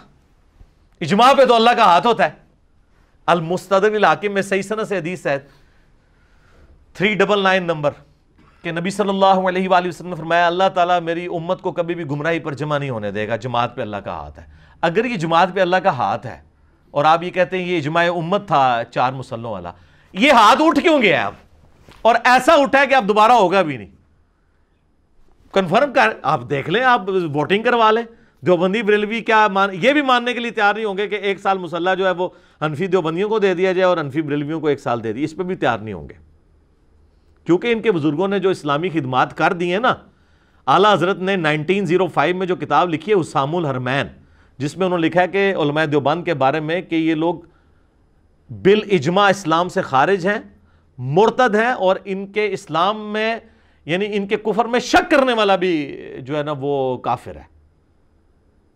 اجماع پہ تو اللہ کا ہاتھ ہوتا ہے. المستدرک الحاکم میں صحیح سند سے حدیث ہے 399 نمبر کہ نبی صلی اللہ علیہ وآلہ وسلم نے فرمایا اللہ تعالیٰ میری امت کو کبھی بھی گمراہی پر جمع نہیں ہونے دے گا، جماعت پہ اللہ کا ہاتھ ہے. اگر یہ جماعت پہ اللہ کا ہاتھ ہے اور آپ یہ کہتے ہیں یہ اجماع امت تھا 4 مصلوں والا، یہ ہاتھ اٹھ کیوں گیا اب؟ اور ایسا اٹھا ہے کہ اب دوبارہ ہوگا بھی نہیں. کنفرم کر، آپ دیکھ لیں، آپ ووٹنگ کروا لیں. دیوبندی بریلوی کیا یہ بھی ماننے کے لیے تیار نہیں ہوں گے کہ 1 سال مصلہ جو ہے وہ حنفی دیوبندیوں کو دے دیا جائے اور حنفی بریلویوں کو 1 سال دے دیا. اس پہ بھی تیار نہیں ہوں گے، کیونکہ ان کے بزرگوں نے جو اسلامی خدمات کر دی ہیں نا. اعلیٰ حضرت نے 1905 میں جو کتاب لکھی ہے حسام الحرمین، جس میں انہوں نے لکھا ہے کہ علماء دیوبند کے بارے میں کہ یہ لوگ بالاجماع اسلام سے خارج ہیں، مرتد ہیں، اور ان کے اسلام میں یعنی ان کے کفر میں شک کرنے والا بھی جو ہے نا وہ کافر ہے.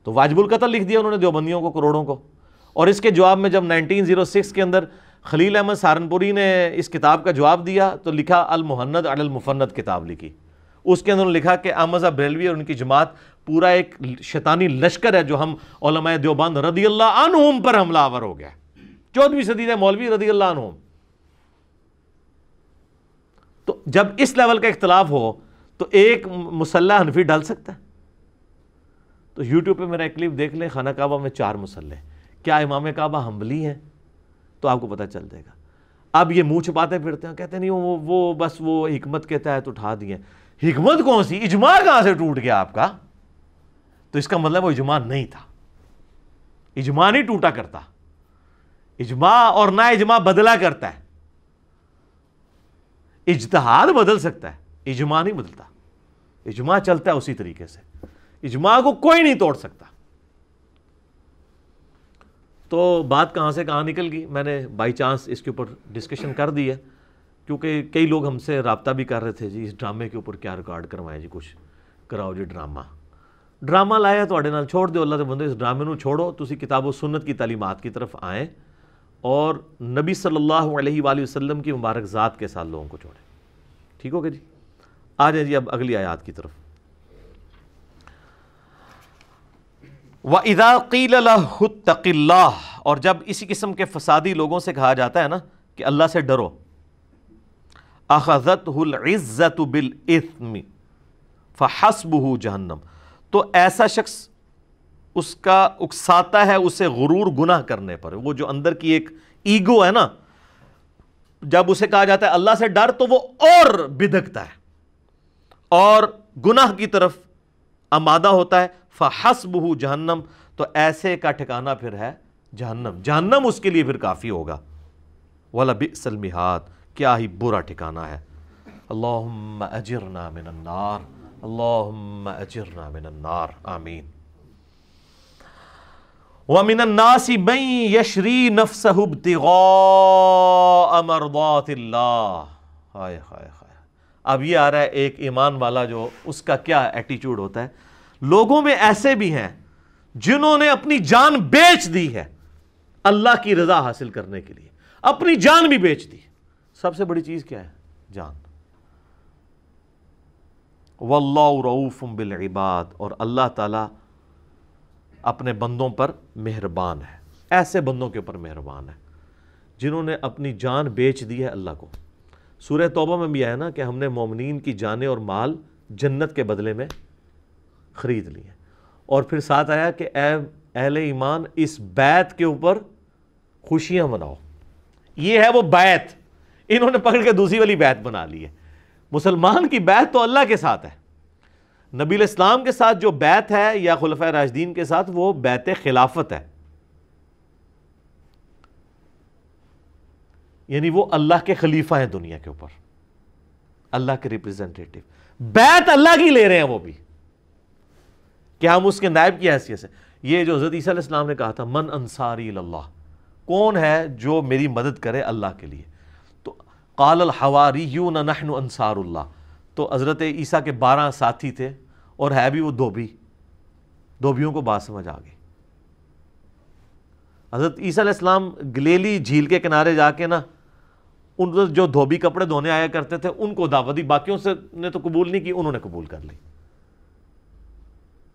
تو واجب القتل لکھ دیا انہوں نے دیوبندیوں کو، کروڑوں کو. اور اس کے جواب میں جب 1906 کے اندر خلیل احمد سہارنپوری نے اس کتاب کا جواب دیا تو لکھا المہند علی المفند کتاب لکھی. اس کے اندر انہوں نے لکھا کہ احمد بریلوی اور ان کی جماعت پورا ایک شیطانی لشکر ہے جو ہم علماء دیوبند رضی اللہ عنہم پر حملہ آور ہو گیا. 14ویں صدی میں مولوی رضی اللہ عنہم. تو جب اس لیول کا اختلاف ہو تو ایک مصلح حنفی ڈال سکتا ہے؟ تو یوٹیوب پہ میرا ایک کلپ دیکھ لیں، خانہ کعبہ میں 4 مصلے. کیا امام کعبہ حنبلی ہیں؟ تو آپ کو پتہ چل جائے گا. اب یہ منہ چھپاتے پھرتے ہیں، کہتے ہیں نہیں وہ بس وہ حکمت کے تحت اٹھا دیے. حکمت کون سی؟ اجماع کہاں سے ٹوٹ گیا آپ کا؟ تو اس کا مطلب وہ اجماع نہیں تھا. اجماع نہیں ٹوٹا کرتا، اجماع اور نہ اجماع بدلا کرتا ہے. اجتہاد بدل سکتا ہے، اجماع نہیں بدلتا. اجماع چلتا ہے اسی طریقے سے، اجماع کو کوئی نہیں توڑ سکتا. تو بات کہاں سے کہاں نکل گئی، میں نے بائی چانس اس کے اوپر ڈسکشن کر دی ہے، کیونکہ کئی لوگ ہم سے رابطہ بھی کر رہے تھے جی اس ڈرامے کے اوپر کیا ریکارڈ کروائیں جی، کچھ کراؤ جی. ڈرامہ لایا تواڈے نال، چھوڑ دیو اللہ دے بندے، اس ڈرامے نو چھوڑو، تسی کتاب و سنت کی تعلیمات کی طرف آئیں اور نبی صلی اللہ علیہ وآلہ وسلم کی مبارک ذات کے ساتھ لوگوں کو جوڑیں. ٹھیک ہو گیا جی؟ آ جائیں جی اب اگلی آیات کی طرف. وَإِذَا قِيلَ لَهُ اتَّقِ اللَّهِ، اور جب اسی قسم کے فسادی لوگوں سے کہا جاتا ہے نا کہ اللہ سے ڈرو، أَخَذَتْهُ الْعِزَّةُ بِالْإِثْمِ فَحَسْبُهُ جہنم، تو ایسا شخص اس کا اکساتا ہے اسے غرور گناہ کرنے پر. وہ جو اندر کی ایک ایگو ہے نا، جب اسے کہا جاتا ہے اللہ سے ڈر تو وہ اور بدھکتا ہے اور گناہ کی طرف آمادہ ہوتا ہے. فحسبہ جہنم، تو ایسے کا ٹھکانہ پھر ہے جہنم. جہنم اس کے لیے پھر کافی ہوگا. وَلَبِئْسَ الْمِہَادُ، کیا ہی برا ٹھکانہ ہے۔ اللہم اجرنا من النار، اللہم اجرنا من النار، آمین۔ وَمِنَ النَّاسِ مَن يَشْرِي نَفْسَهُ ابْتِغَاءَ مَرْضَاتِ اللَّهِ۔ ہائے ہائے ہائے، اب یہ آ رہا ہے ایک ایمان والا جو اس کا کیا ایٹیچیوڈ ہوتا ہے۔ لوگوں میں ایسے بھی ہیں جنہوں نے اپنی جان بیچ دی ہے اللہ کی رضا حاصل کرنے کے لیے، اپنی جان بھی بیچ دی۔ سب سے بڑی چیز کیا ہے؟ جان۔ واللہ رؤوف بالعباد، اور اللہ تعالیٰ اپنے بندوں پر مہربان ہے، ایسے بندوں کے اوپر مہربان ہے جنہوں نے اپنی جان بیچ دی ہے اللہ کو۔ سورہ توبہ میں بھی آیا نا کہ ہم نے مومنین کی جانیں اور مال جنت کے بدلے میں خرید لیے، اور پھر ساتھ آیا کہ اے اہل ایمان اس بیعت کے اوپر خوشیاں مناؤ۔ یہ ہے وہ بیعت، انہوں نے پکڑ کے دوسری والی بیعت بنا لی ہے۔ مسلمان کی بیعت تو اللہ کے ساتھ ہے، نبی علیہ السلام کے ساتھ جو بیعت ہے یا خلفائے راشدین کے ساتھ وہ بیعت خلافت ہے، یعنی وہ اللہ کے خلیفہ ہیں دنیا کے اوپر، اللہ کے ریپریزنٹیٹو۔ بیعت اللہ کی لے رہے ہیں وہ بھی، کہ ہم اس کے نائب کی حیثیت سے۔ یہ جو حضرت عیسیٰ علیہ السلام نے کہا تھا من انصاری اللہ، کون ہے جو میری مدد کرے اللہ کے لیے، تو قال الحواریون نحن انصار اللہ، تو حضرت عیسیٰ کے 12 ساتھی تھے اور ہے بھی وہ دھوبیوں کو بات سمجھ آ گئی۔ حضرت عیسیٰ علیہ السلام گلیلی جھیل کے کنارے جا کے نا ان جو دھوبی کپڑے دھونے آیا کرتے تھے ان کو دعوت دی، باقیوں سے نے تو قبول نہیں کی، انہوں نے قبول کر لی،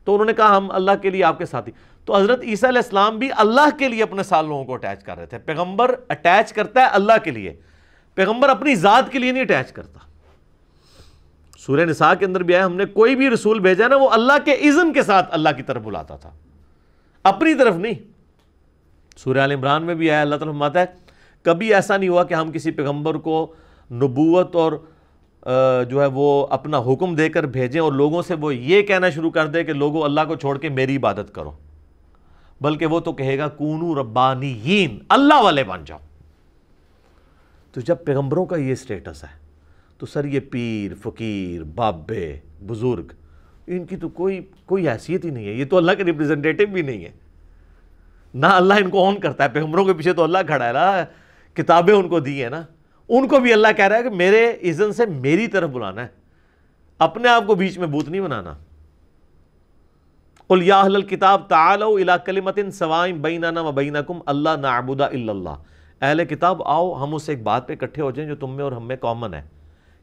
تو انہوں نے کہا ہم اللہ کے لیے آپ کے ساتھی۔ تو حضرت عیسیٰ علیہ السلام بھی اللہ کے لیے اپنے سال لوگوں کو اٹیچ کر رہے تھے۔ پیغمبر اٹیچ کرتا ہے اللہ کے لیے، پیغمبر اپنی ذات کے لیے نہیں اٹیچ کرتا۔ سورہ نساء کے اندر بھی آیا ہم نے کوئی بھی رسول بھیجا نا وہ اللہ کے اذن کے ساتھ اللہ کی طرف بلاتا تھا، اپنی طرف نہیں۔ سورہ آل عمران میں بھی آیا، اللہ تعالیٰ فرماتا ہے کبھی ایسا نہیں ہوا کہ ہم کسی پیغمبر کو نبوت اور جو ہے وہ اپنا حکم دے کر بھیجیں اور لوگوں سے وہ یہ کہنا شروع کر دے کہ لوگوں اللہ کو چھوڑ کے میری عبادت کرو، بلکہ وہ تو کہے گا کونو ربانیین، اللہ والے بن جاؤ۔ تو جب پیغمبروں کا یہ سٹیٹس ہے تو سر یہ پیر فقیر بابے بزرگ ان کی تو کوئی حیثیت ہی نہیں ہے، یہ تو اللہ کے ریپریزنٹیٹو بھی نہیں ہے، نہ اللہ ان کو اون کرتا ہے۔ پیغمبروں کے پیچھے تو اللہ کھڑا ہے نا، کتابیں ان کو دی ہیں نا، ان کو بھی اللہ کہہ رہا ہے کہ میرے اذن سے میری طرف بلانا ہے، اپنے آپ کو بیچ میں بوت نہیں بنانا۔ قل یا اہل الکتاب تعالوا الی کلمۃ سواء بیننا وبینکم اللہ نعبد الا اللہ، اہل کتاب آؤ ہم اس ایک بات پہ اکٹھے ہو جائیں جو تم میں اور ہم میں کامن ہے،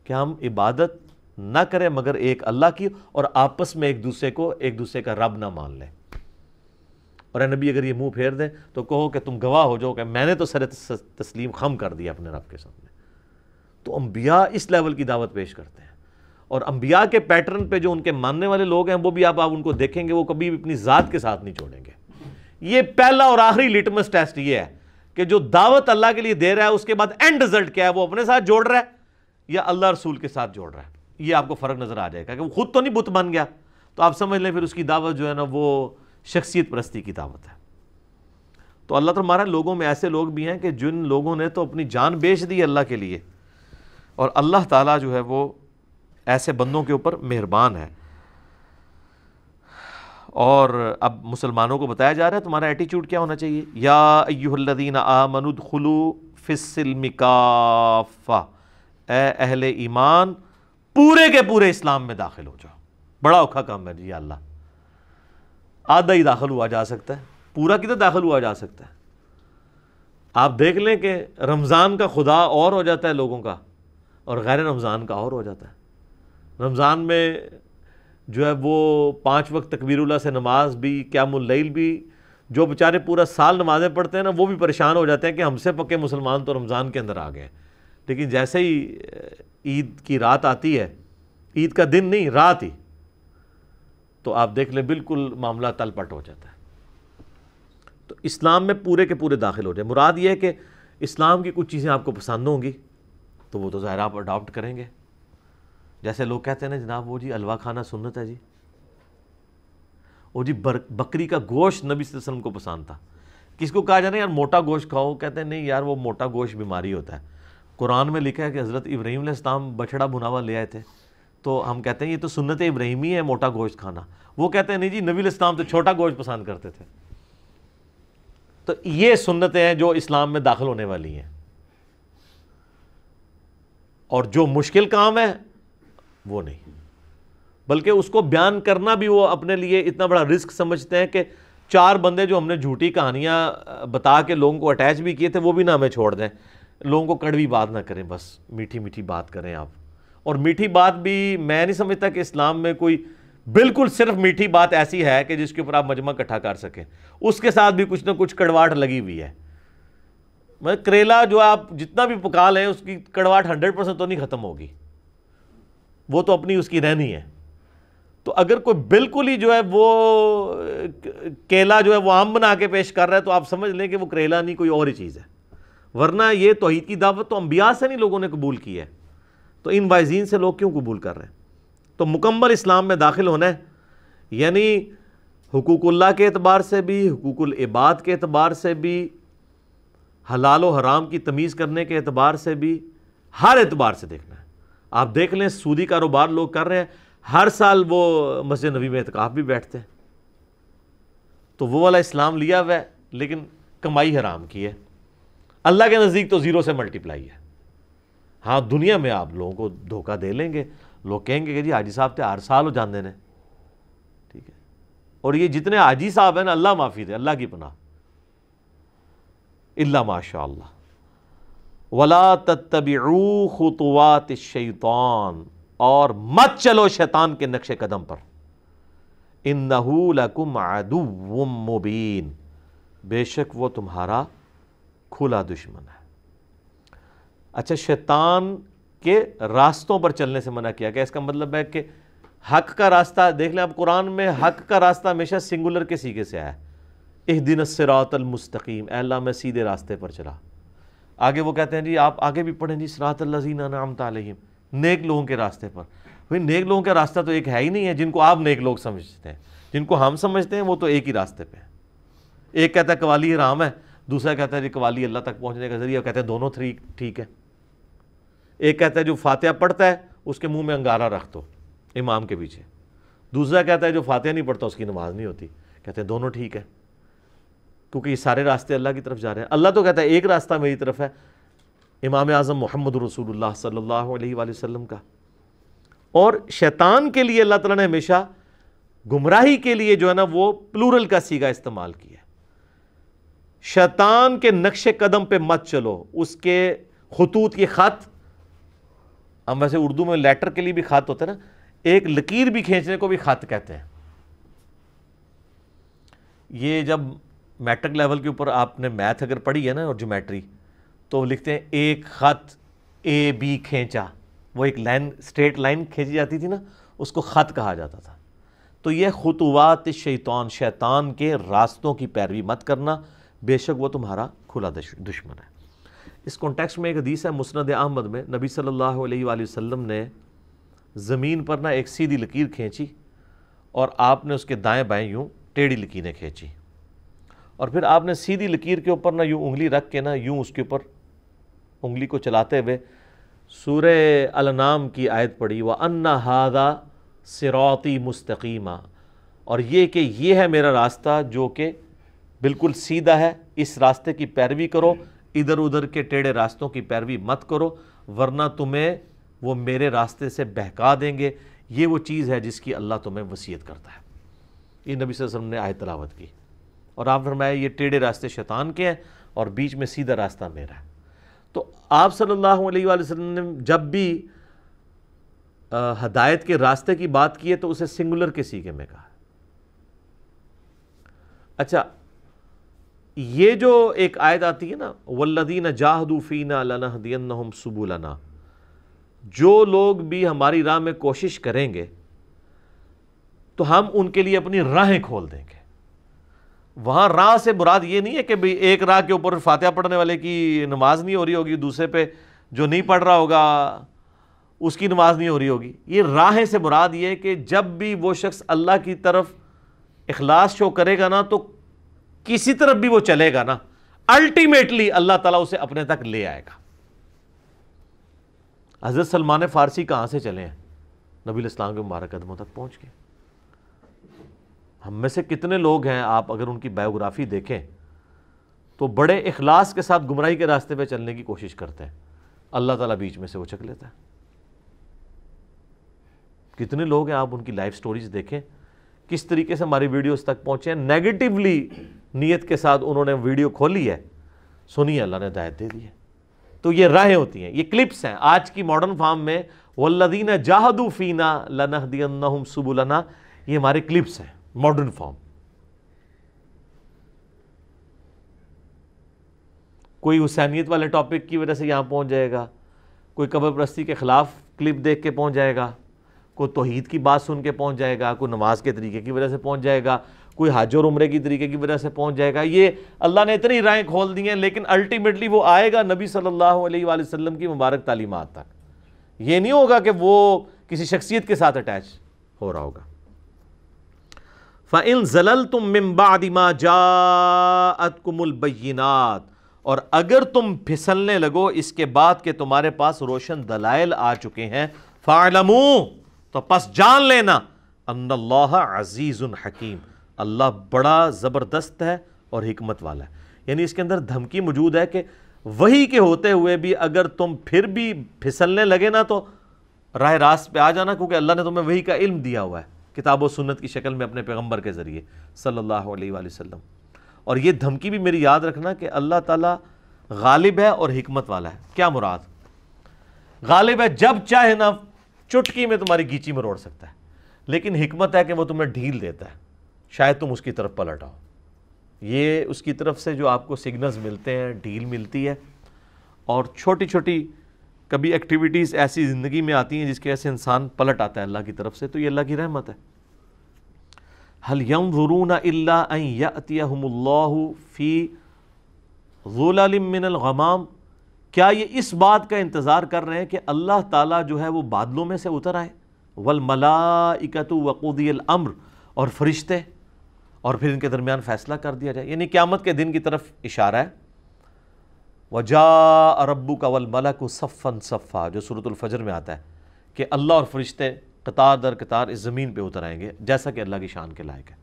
کہ ہم عبادت نہ کریں مگر ایک اللہ کی، اور آپس میں ایک دوسرے کا رب نہ مان لیں۔ اور اے نبی اگر یہ منہ پھیر دیں تو کہو کہ تم گواہ ہو جاؤ کہ میں نے تو سر تسلیم خم کر دیا اپنے رب کے سامنے۔ تو انبیاء اس لیول کی دعوت پیش کرتے ہیں، اور انبیاء کے پیٹرن پہ جو ان کے ماننے والے لوگ ہیں وہ بھی آپ ان کو دیکھیں گے وہ کبھی بھی اپنی ذات کے ساتھ نہیں چھوڑیں گے۔ یہ پہلا اور آخری لٹمس ٹیسٹ یہ ہے کہ جو دعوت اللہ کے لیے دے رہا ہے اس کے بعد اینڈ رزلٹ کیا ہے، وہ اپنے ساتھ جوڑ رہا ہے یا اللہ رسول کے ساتھ جوڑ رہا ہے۔ یہ آپ کو فرق نظر آ جائے گا کہ وہ خود تو نہیں بت بن گیا، تو آپ سمجھ لیں پھر اس کی دعوت جو ہے نا وہ شخصیت پرستی کی دعوت ہے۔ تو اللہ تعالیٰ ہمارا لوگوں میں ایسے لوگ بھی ہیں کہ جن لوگوں نے تو اپنی جان بیچ دی اللہ کے لیے، اور اللہ تعالیٰ جو ہے وہ ایسے بندوں کے اوپر مہربان ہے۔ اور اب مسلمانوں کو بتایا جا رہا ہے تمہارا ایٹیچیوڈ کیا ہونا چاہیے۔ یا ایھا الذین آمنوا ادخلوا فی السلم کافہ، اے اہل ایمان پورے کے پورے اسلام میں داخل ہو جاؤ۔ بڑا اوکھا کام ہے جی اللہ، آدھا ہی داخل ہوا جا سکتا ہے، پورا کدھر داخل ہوا جا سکتا ہے۔ آپ دیکھ لیں کہ رمضان کا خدا اور ہو جاتا ہے لوگوں کا، اور غیر رمضان کا اور ہو جاتا ہے۔ رمضان میں جو ہے وہ 5 وقت تکبیر اللہ سے نماز بھی، قیام اللیل بھی، جو بیچارے پورا سال نمازیں پڑھتے ہیں نا وہ بھی پریشان ہو جاتے ہیں کہ ہم سے پکے مسلمان تو رمضان کے اندر آ گئے، لیکن جیسے ہی عید کی رات آتی ہے، عید کا دن نہیں رات ہی، تو آپ دیکھ لیں بالکل معاملہ تل پٹ ہو جاتا ہے۔ تو اسلام میں پورے کے پورے داخل ہو جائے۔ مراد یہ ہے کہ اسلام کی کچھ چیزیں آپ کو پسند ہوں گی تو وہ تو ظاہر آپ اڈاپٹ کریں گے۔ جیسے لوگ کہتے ہیں نا جناب وہ جی حلوہ کھانا سنت ہے جی، وہ جی بکری کا گوشت نبی صلی اللہ علیہ وسلم کو پسند تھا، کس کو کہا جانا ہے یار موٹا گوشت کھاؤ، کہتے ہیں نہیں یار وہ موٹا گوشت بیماری ہوتا ہے۔ قرآن میں لکھا ہے کہ حضرت ابراہیم علیہ السلام بچڑا بھنا ہوا لے آئے تھے، تو ہم کہتے ہیں یہ تو سنت ابراہیمی ہے موٹا گوشت کھانا، وہ کہتے ہیں نہیں جی نبی علیہ السلام تو چھوٹا گوشت پسند کرتے تھے۔ تو یہ سنتیں ہیں جو اسلام میں داخل ہونے والی ہیں، اور جو مشکل کام ہے وہ نہیں، بلکہ اس کو بیان کرنا بھی وہ اپنے لیے اتنا بڑا رسک سمجھتے ہیں کہ 4 بندے جو ہم نے جھوٹی کہانیاں بتا کے لوگوں کو اٹیچ بھی کیے تھے وہ بھی نہ ہمیں چھوڑ دیں، لوگوں کو کڑوی بات نہ کریں، بس میٹھی میٹھی بات کریں آپ۔ اور میٹھی بات بھی میں نہیں سمجھتا کہ اسلام میں کوئی بالکل صرف میٹھی بات ایسی ہے کہ جس کے اوپر آپ مجمع اکٹھا کر سکیں، اس کے ساتھ بھی کچھ نہ کچھ کڑواہٹ لگی ہوئی ہے۔ کریلا جو آپ جتنا بھی پکا لیں اس کی کڑواہٹ 100% تو نہیں ختم ہوگی، وہ تو اپنی اس کی رہنی ہے۔ تو اگر کوئی بالکل ہی جو ہے وہ کیلا جو ہے وہ آم بنا کے پیش کر رہا ہے تو آپ سمجھ لیں کہ وہ کریلا نہیں کوئی اور ہی چیز ہے، ورنہ یہ توحید کی دعوت تو انبیاء سے نہیں لوگوں نے قبول کی ہے، تو ان وائزین سے لوگ کیوں قبول کر رہے ہیں؟ تو مکمل اسلام میں داخل ہونا ہے، یعنی حقوق اللہ کے اعتبار سے بھی، حقوق العباد کے اعتبار سے بھی، حلال و حرام کی تمیز کرنے کے اعتبار سے بھی، ہر اعتبار سے دیکھنا ہے۔ آپ دیکھ لیں سودی کاروبار لوگ کر رہے ہیں، ہر سال وہ مسجد نبی میں اعتکاف بھی بیٹھتے ہیں، تو وہ والا اسلام لیا ہوا ہے لیکن کمائی حرام کی ہے۔ اللہ کے نزدیک تو 0 سے ملٹیپلائی ہے۔ ہاں دنیا میں آپ لوگوں کو دھوکہ دے لیں گے، لوگ کہیں گے کہ جی حاجی صاحب تے ہر سال ہو جاندے نے، ٹھیک ہے، اور یہ جتنے حاجی صاحب ہیں نا اللہ معافی دے، اللہ کی پناہ، الا ماشاء اللہ۔ ولا تتبعوا خطوات الشیطان، اور مت چلو شیطان کے نقش قدم پر، انہ لکم عدو مبین، بے شک وہ تمہارا کھلا دشمن ہے۔ اچھا، شیطان کے راستوں پر چلنے سے منع کیا گیا، اس کا مطلب ہے کہ حق کا راستہ دیکھ لیں آپ، قرآن میں حق کا راستہ ہمیشہ سنگولر کے سیغے سے آیا ہے، اہدنا الصراط المستقیم، اے اللہ میں سیدھے راستے پر چلا۔ آگے وہ کہتے ہیں جی آپ آگے بھی پڑھیں جی صراط الذین انعمت علیہم، نیک لوگوں کے راستے پر۔ بھئی نیک لوگوں کا راستہ تو ایک ہے ہی نہیں ہے، جن کو آپ نیک لوگ سمجھتے ہیں، جن کو ہم سمجھتے ہیں وہ تو ایک ہی راستے پہ ہیں۔ ایک کہتا ہے قوالی حرام ہے، دوسرا کہتا ہے جی قوالی اللہ تک پہنچنے کا ذریعہ، کہتے ہیں دونوں ٹھیک ہے۔ ایک کہتا ہے جو فاتحہ پڑھتا ہے اس کے منہ میں انگارہ رکھ دو امام کے پیچھے، دوسرا کہتا ہے جو فاتحہ نہیں پڑھتا اس کی نماز نہیں ہوتی، کہتے ہیں دونوں ٹھیک ہے، کیونکہ یہ سارے راستے اللہ کی طرف جا رہے ہیں۔ اللہ تو کہتا ہے ایک راستہ میری طرف ہے، امام اعظم محمد رسول اللہ صلی اللہ علیہ وآلہ وسلم کا۔ اور شیطان کے لیے اللہ تعالیٰ نے ہمیشہ گمراہی کے لیے جو ہے نا وہ پلورل کا صیغہ استعمال کیا ہے۔ شیطان کے نقش قدم پہ مت چلو، اس کے خطوط کے خط، ہم ویسے اردو میں لیٹر کے لیے بھی خط ہوتا ہے نا، ایک لکیر بھی کھینچنے کو بھی خط کہتے ہیں۔ یہ جب میٹرک لیول کے اوپر آپ نے میتھ اگر پڑھی ہے نا اور جیومیٹری، تو لکھتے ہیں ایک خط اے بی کھینچا، وہ ایک لائن اسٹریٹ لائن کھینچی جاتی تھی نا، اس کو خط کہا جاتا تھا۔ تو یہ خطوات شیطان، شیطان کے راستوں کی پیروی مت کرنا، بے شک وہ تمہارا کھلا دشمن ہے۔ اس کانٹیکسٹ میں ایک حدیث ہے مسند احمد میں، نبی صلی اللہ علیہ وآلہ وسلم نے زمین پر نہ ایک سیدھی لکیر کھینچی اور آپ نے اس کے دائیں بائیں یوں ٹیڑھی لکیریں کھینچی، اور پھر آپ نے سیدھی لکیر کے اوپر نہ یوں انگلی رکھ کے نہ یوں اس کے اوپر انگلی کو چلاتے ہوئے سورہ الانعام کی آیت پڑھی، وَأَنَّ هَذَا صِرَاطِي مُسْتَقِيمًا، اور یہ کہ یہ ہے میرا راستہ جو کہ بالکل سیدھا ہے، اس راستے کی پیروی کرو، ادھر ادھر کے ٹیڑھے راستوں کی پیروی مت کرو، ورنہ تمہیں وہ میرے راستے سے بہکا دیں گے۔ یہ وہ چیز ہے جس کی اللہ تمہیں وصیت کرتا ہے۔ یہ نبی صلی اللہ علیہ وسلم نے آیت تلاوت کی، اور آپ فرمایا یہ ٹیڑھے راستے شیطان کے ہیں اور بیچ میں سیدھا راستہ میرا ہے۔ تو آپ صلی اللہ علیہ وآلہ وسلم نے جب بھی ہدایت کے راستے کی بات کی ہے تو اسے سنگولر کے صیغے میں کہا۔ اچھا، یہ جو ایک آیت آتی ہے نا، والذین جاہدوا فینا لنہدینہم سبلنا، جو لوگ بھی ہماری راہ میں کوشش کریں گے تو ہم ان کے لیے اپنی راہیں کھول دیں گے۔ وہاں راہ سے مراد یہ نہیں ہے کہ بھئی ایک راہ کے اوپر فاتحہ پڑھنے والے کی نماز نہیں ہو رہی ہوگی، دوسرے پہ جو نہیں پڑھ رہا ہوگا اس کی نماز نہیں ہو رہی ہوگی۔ یہ راہیں سے مراد یہ ہے کہ جب بھی وہ شخص اللہ کی طرف اخلاص شو کرے گا نا تو کسی طرف بھی وہ چلے گا نا، الٹیمیٹلی اللہ تعالیٰ اسے اپنے تک لے آئے گا۔ حضرت سلمان فارسی کہاں سے چلے ہیں؟ نبی الاسلام کے مبارک قدموں تک پہنچ گئے۔ ہم میں سے کتنے لوگ ہیں، آپ اگر ان کی بایوگرافی دیکھیں تو بڑے اخلاص کے ساتھ گمراہی کے راستے پہ چلنے کی کوشش کرتے ہیں، اللہ تعالیٰ بیچ میں سے وہ چک لیتا ہے۔ کتنے لوگ ہیں، آپ ان کی لائف سٹوریز دیکھیں، کس طریقے سے ہماری ویڈیوز تک پہنچے ہیں، نیگیٹیولی نیت کے ساتھ انہوں نے ویڈیو کھولی ہے، سنی ہے، اللہ نے ہدایت دے دی ہے۔ تو یہ راہیں ہوتی ہیں، یہ کلپس ہیں آج کی ماڈرن فارم میں، والذین جاہدوا فینا لنہدینہم سبلنا، یہ ہمارے کلپس ہیں ماڈرن فارم۔ کوئی حسینیت والے ٹاپک کی وجہ سے یہاں پہنچ جائے گا، کوئی قبر پرستی کے خلاف کلپ دیکھ کے پہنچ جائے گا، کوئی توحید کی بات سن کے پہنچ جائے گا، کوئی نماز کے طریقے کی وجہ سے پہنچ جائے گا، کوئی حج اور عمرے کی طریقے کی وجہ سے پہنچ جائے گا۔ یہ اللہ نے اتنی راہیں کھول دی ہیں، لیکن الٹیمیٹلی وہ آئے گا نبی صلی اللہ علیہ وآلہ وسلم کی مبارک تعلیمات تک۔ یہ نہیں ہوگا کہ وہ کسی شخصیت کے ساتھ اٹیچ ہو رہا ہوگا۔ فَإِن زَلَلْتُم مِّن بَعْدِ مَا جَاءَتْكُمُ الْبَيِّنَاتُ، اور اگر تم پھسلنے لگو اس کے بعد کہ تمہارے پاس روشن دلائل آ چکے ہیں، فَاعْلَمُوا، تو پس جان لینا، ان اللہ عزیز حکیم، اللہ بڑا زبردست ہے اور حکمت والا ہے۔ یعنی اس کے اندر دھمکی موجود ہے کہ وحی کے ہوتے ہوئے بھی اگر تم پھر بھی پھسلنے لگے نا تو راہ راست پہ آ جانا، کیونکہ اللہ نے تمہیں وحی کا علم دیا ہوا ہے کتاب و سنت کی شکل میں اپنے پیغمبر کے ذریعے صلی اللہ علیہ وآلہ وسلم۔ اور یہ دھمکی بھی میری یاد رکھنا کہ اللہ تعالیٰ غالب ہے اور حکمت والا ہے۔ کیا مراد؟ غالب ہے، جب چاہے نا چٹکی میں تمہاری گیچی میں روڑ سکتا ہے، لیکن حکمت ہے کہ وہ تمہیں ڈھیل دیتا ہے، شاید تم اس کی طرف پلٹ آؤ۔ یہ اس کی طرف سے جو آپ کو سگنلز ملتے ہیں، ڈھیل ملتی ہے، اور چھوٹی چھوٹی کبھی ایکٹیویٹیز ایسی زندگی میں آتی ہیں جس کی وجہ سے انسان پلٹ آتا ہے اللہ کی طرف سے، تو یہ اللہ کی رحمت ہے۔ هل ينظرون الا ان ياتيهم الله في ظلل من الغمام، کیا یہ اس بات کا انتظار کر رہے ہیں کہ اللہ تعالیٰ جو ہے وہ بادلوں میں سے اتر آئے، والملائکۃ وقضی الامر، اور فرشتے، اور پھر ان کے درمیان فیصلہ کر دیا جائے، یعنی قیامت کے دن کی طرف اشارہ ہے۔ وجاء ربک والملک صفا صفا، جو سورۃ الفجر میں آتا ہے کہ اللہ اور فرشتے قطار در قطار اس زمین پہ اتر آئیں گے، جیسا کہ اللہ کی شان کے لائق ہے۔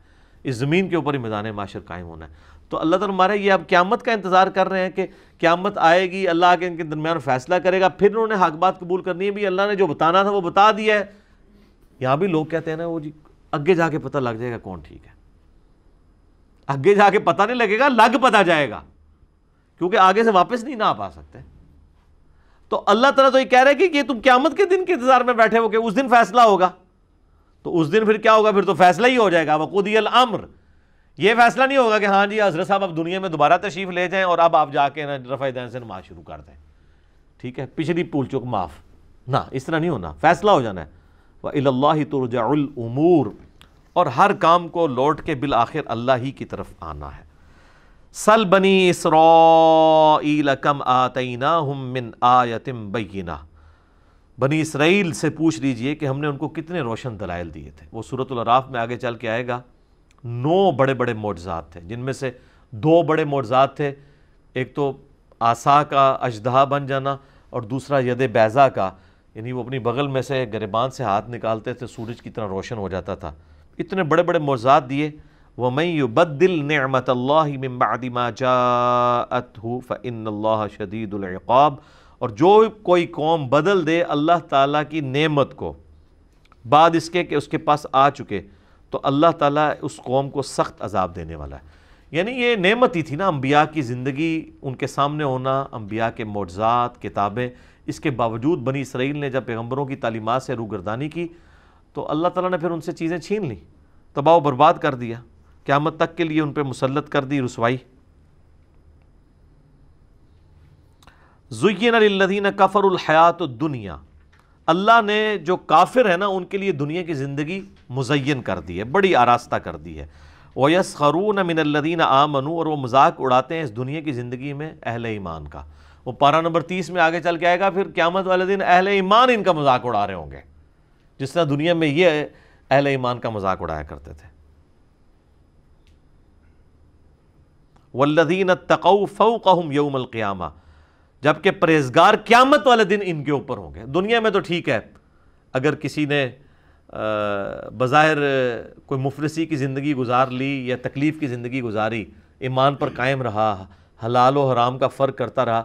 اس زمین کے اوپر ہی میدان معاشر قائم ہونا ہے۔ تو اللہ تعالیٰ ہمارے یہ اب قیامت کا انتظار کر رہے ہیں کہ قیامت آئے گی، اللہ آ کے ان کے درمیان فیصلہ کرے گا، پھر انہوں نے حق بات قبول کرنی ہے، بھی اللہ نے جو بتانا تھا وہ بتا دیا ہے۔ یہاں بھی لوگ کہتے ہیں نا وہ جی آگے جا کے پتہ لگ جائے گا کون ٹھیک ہے، آگے جا کے پتہ نہیں لگے گا، لگ پتہ جائے گا، کیونکہ آگے سے واپس نہیں نہ آ پا سکتے۔ تو اللہ تعالیٰ تو یہ کہہ رہے ہیں کہ یہ تم قیامت کے دن کے انتظار میں بیٹھے ہو کہ اس دن فیصلہ ہوگا، تو اس دن پھر کیا ہوگا؟ پھر تو فیصلہ ہی ہو جائے گا، وقضی الامر۔ یہ فیصلہ نہیں ہوگا کہ ہاں جی حضرت صاحب اب دنیا میں دوبارہ تشریف لے جائیں اور اب آپ جا کے رفع دین سے نماز شروع کر دیں، ٹھیک ہے، پچھلی پول چوک معاف، نہ اس طرح نہیں ہونا، فیصلہ ہو جانا ہے۔ وَإِلَى اللَّهِ تُرْجَعُ الْأُمُورُ، اور ہر کام کو لوٹ کے بالآخر اللہ ہی کی طرف آنا ہے۔ سل بنی اسرائیل کم آتیناہم من آیۃ بینہ، بنی اسرائیل سے پوچھ لیجئے کہ ہم نے ان کو کتنے روشن دلائل دیے تھے۔ وہ سورۃ الاعراف میں آگے چل کے آئے گا، 9 بڑے بڑے معجزات تھے، جن میں سے 2 بڑے معجزات تھے، ایک تو عصا کا اژدہا بن جانا اور دوسرا ید بیضا کا، یعنی وہ اپنی بغل میں سے گریبان سے ہاتھ نکالتے تھے، سورج کی طرح روشن ہو جاتا تھا۔ اتنے بڑے بڑے معجزات دیے۔ وَمَن يُبَدِّلْ نِعْمَةَ اللَّهِ مِن بَعْدِ مَا جَاءَتْهُ فَإِنَّ اللَّهَ شَدِيدُ الْعِقَابِ، اور جو کوئی قوم بدل دے اللہ تعالیٰ کی نعمت کو بعد اس کے کہ اس کے پاس آ چکے، تو اللہ تعالیٰ اس قوم کو سخت عذاب دینے والا ہے۔ یعنی یہ نعمت ہی تھی نا، انبیاء کی زندگی، ان کے سامنے ہونا، انبیاء کے معجزات، کتابیں، اس کے باوجود بنی اسرائیل نے جب پیغمبروں کی تعلیمات سے روگردانی کی تو اللہ تعالیٰ نے پھر ان سے چیزیں چھین لیں، تباہ و برباد کر دیا، قیامت تک کے لیے ان پہ مسلط کر دی رسوائی۔ زُيِّنَ لِلَّذِينَ كَفَرُوا الْحَيَاةُ الدُّنْيَا، اللہ نے جو کافر ہے نا ان کے لیے دنیا کی زندگی مزین کر دی ہے، بڑی آراستہ کر دی ہے۔ وَيَسْخَرُونَ مِنَ الَّذِينَ آمَنُوا، اور وہ مذاق اڑاتے ہیں اس دنیا کی زندگی میں اہل ایمان کا۔ وہ پارہ نمبر 30 میں آگے چل کے آئے گا، پھر قیامت والے دن اہل ایمان ان کا مذاق اڑا رہے ہوں گے، جس طرح دنیا میں یہ اہل ایمان کا مذاق اڑایا کرتے تھے۔ والذین اتقوا فوقہم یوم القیامہ، جبکہ پرہیزگار قیامت والے دن ان کے اوپر ہوں گے۔ دنیا میں تو ٹھیک ہے، اگر کسی نے بظاہر کوئی مفلسی کی زندگی گزار لی یا تکلیف کی زندگی گزاری، ایمان پر قائم رہا، حلال و حرام کا فرق کرتا رہا،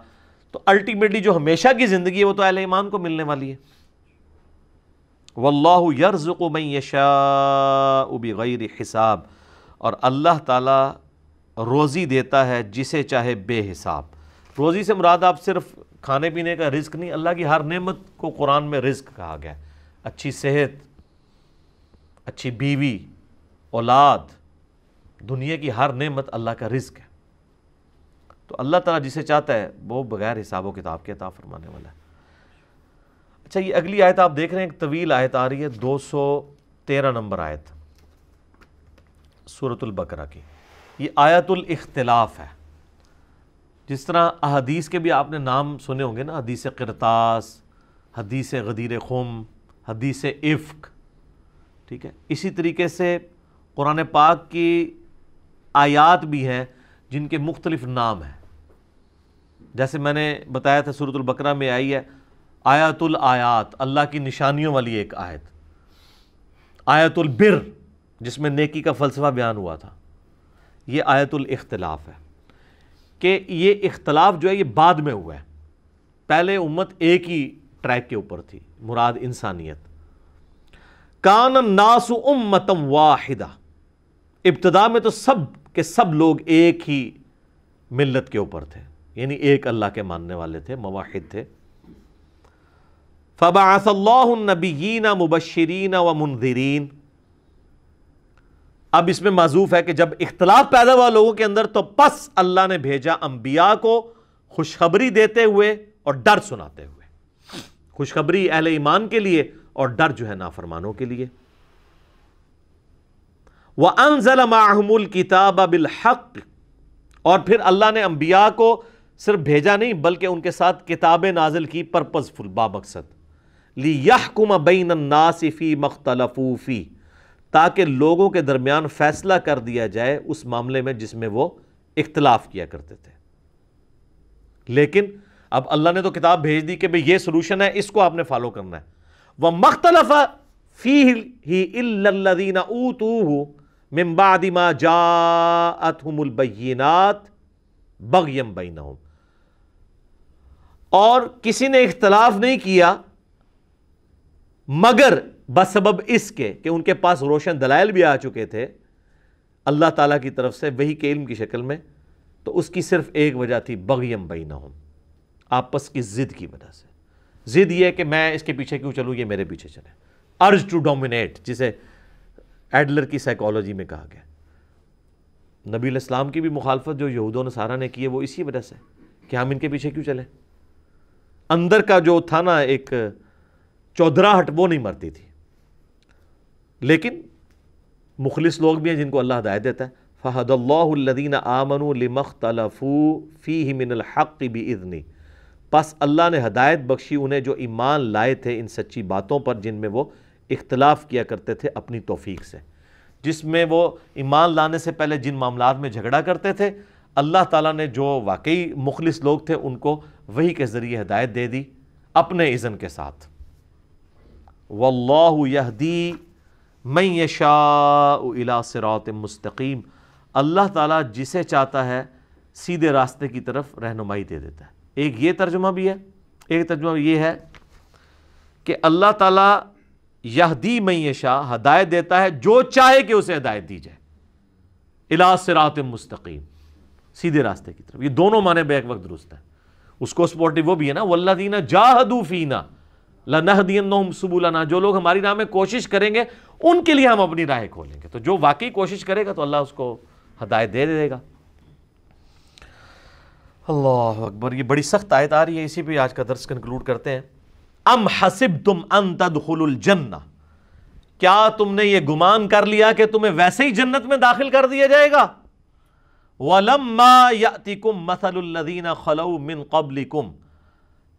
تو الٹیمیٹلی جو ہمیشہ کی زندگی ہے وہ تو اہل ایمان کو ملنے والی ہے۔ واللہ یرزق من یشاء بغیر حساب، اور اللہ تعالیٰ روزی دیتا ہے جسے چاہے بے حساب۔ روزی سے مراد آپ صرف کھانے پینے کا رزق نہیں، اللہ کی ہر نعمت کو قرآن میں رزق کہا گیا ہے۔ اچھی صحت، اچھی بیوی، اولاد، دنیا کی ہر نعمت اللہ کا رزق ہے۔ تو اللہ تعالیٰ جسے چاہتا ہے وہ بغیر حساب و کتاب کے عطا فرمانے والا ہے۔ اچھا، یہ اگلی آیت آپ دیکھ رہے ہیں، ایک طویل آیت آ رہی ہے، 213 نمبر آیت سورۃ البقرہ کی۔ یہ آیت الاختلاف ہے۔ جس طرح احادیث کے بھی آپ نے نام سنے ہوں گے نا، حدیث قرطاس، حدیث غدیر خم، حدیث افک، ٹھیک ہے، اسی طریقے سے قرآن پاک کی آیات بھی ہیں جن کے مختلف نام ہیں۔ جیسے میں نے بتایا تھا سورۃ البقرہ میں آئی ہے آیت الآیات، اللہ کی نشانیوں والی ایک آیت، آیت البر جس میں نیکی کا فلسفہ بیان ہوا تھا۔ یہ آیت الاختلاف ہے کہ یہ اختلاف جو ہے یہ بعد میں ہوا ہے، پہلے امت ایک ہی ٹریک کے اوپر تھی، مراد انسانیت۔ کان الناس امۃ واحدہ، ابتدا میں تو سب کے سب لوگ ایک ہی ملت کے اوپر تھے، یعنی ایک اللہ کے ماننے والے تھے، موحد تھے۔ فبعث اللہ النبیین مبشرین ومنذرین، اب اس میں معذوف ہے کہ جب اختلاف پیدا ہوا لوگوں کے اندر تو پس اللہ نے بھیجا انبیاء کو خوشخبری دیتے ہوئے اور ڈر سناتے ہوئے۔ خوشخبری اہل ایمان کے لیے اور ڈر جو ہے نافرمانوں کے لیے۔ وَأَنزَلَ مَعَهُمُ الْكِتَابَ بِالْحَقِّ، اور پھر اللہ نے انبیاء کو صرف بھیجا نہیں بلکہ ان کے ساتھ کتابیں نازل کی پرپزفل، بامقصد، لِيَحْكُمَ بَيْنَ النَّاسِ فِي مَا اخْتَلَفُوا فِيهِ، تاکہ لوگوں کے درمیان فیصلہ کر دیا جائے اس معاملے میں جس میں وہ اختلاف کیا کرتے تھے۔ لیکن اب اللہ نے تو کتاب بھیج دی کہ بھئی یہ سلوشن ہے، اس کو آپ نے فالو کرنا ہے۔ وَمَا اخْتَلَفَ فِيهِ إِلَّا الَّذِينَ أُوتُوهُ مِن بَعْدِ مَا جَاءَتْهُمُ الْبَيِّنَاتُ بَغْيًا بَيْنَهُمْ، اور کسی نے اختلاف نہیں کیا مگر بسبب اس کے کہ ان کے پاس روشن دلائل بھی آ چکے تھے اللہ تعالیٰ کی طرف سے وحی کے علم کی شکل میں، تو اس کی صرف ایک وجہ تھی بغیم بینہم، آپس کی ضد کی وجہ سے۔ ضد یہ کہ میں اس کے پیچھے کیوں چلوں، یہ میرے پیچھے چلے، ارج ٹو ڈومینیٹ، جسے ایڈلر کی سائیکالوجی میں کہا گیا۔ نبی علیہ السلام کی بھی مخالفت جو یہود و نصارہ نے کی ہے وہ اسی وجہ سے کہ ہم ان کے پیچھے کیوں چلیں۔ اندر کا جو تھا نا ایک چودراہٹ، وہ نہیں مرتی تھی۔ لیکن مخلص لوگ بھی ہیں جن کو اللہ ہدایت دیتا ہے۔ فَهَدَى اللَّهُ الَّذِينَ آمَنُوا لِمَا اخْتَلَفُوا فِيهِ مِنَ الْحَقِّ بِإِذْنِهِ، پس اللہ نے ہدایت بخشی انہیں جو ایمان لائے تھے ان سچی باتوں پر جن میں وہ اختلاف کیا کرتے تھے اپنی توفیق سے۔ جس میں وہ ایمان لانے سے پہلے جن معاملات میں جھگڑا کرتے تھے، اللہ تعالیٰ نے جو واقعی مخلص لوگ تھے ان کو وحی کے ذریعے ہدایت دے دی اپنے اذن کے ساتھ۔ وَاللَّهُ يَهْدِي مَن يَشَاءُ إِلَىٰ صِرَاطٍ مُسْتَقِيمٍ، اللہ تعالیٰ جسے چاہتا ہے سیدھے راستے کی طرف رہنمائی دے دیتا ہے۔ ایک یہ ترجمہ بھی ہے، ایک ترجمہ یہ ہے کہ اللہ تعالیٰ یہدی من یشاء، ہدایت دیتا ہے جو چاہے کہ اسے ہدایت دی جائے، الی صراط مستقیم، سیدھے راستے کی طرف۔ یہ دونوں معنی بیک وقت درست ہیں۔ اس کو سپورٹیو وہ بھی ہے نا، والذین جاہدوا فینا لنہدینہم سبلنا، جو لوگ ہماری راہ میں کوشش کریں گے ان کے لیے ہم اپنی راہیں کھولیں گے۔ تو جو واقعی کوشش کرے گا تو اللہ اس کو ہدایت دے دے گا۔ اللہ اکبر، یہ بڑی سخت آیت آ رہی ہے، اسی پہ آج کا درس کنکلوڈ کرتے ہیں۔ ام حسبتم ان تدخلوا الجنہ، کیا تم نے یہ گمان کر لیا کہ تمہیں ویسے ہی جنت میں داخل کر دیا جائے گا؟ وَلَمَّا يَأْتِكُمْ مَثَلُ الَّذِينَ خَلَوْا مِن قَبْلِكُمْ،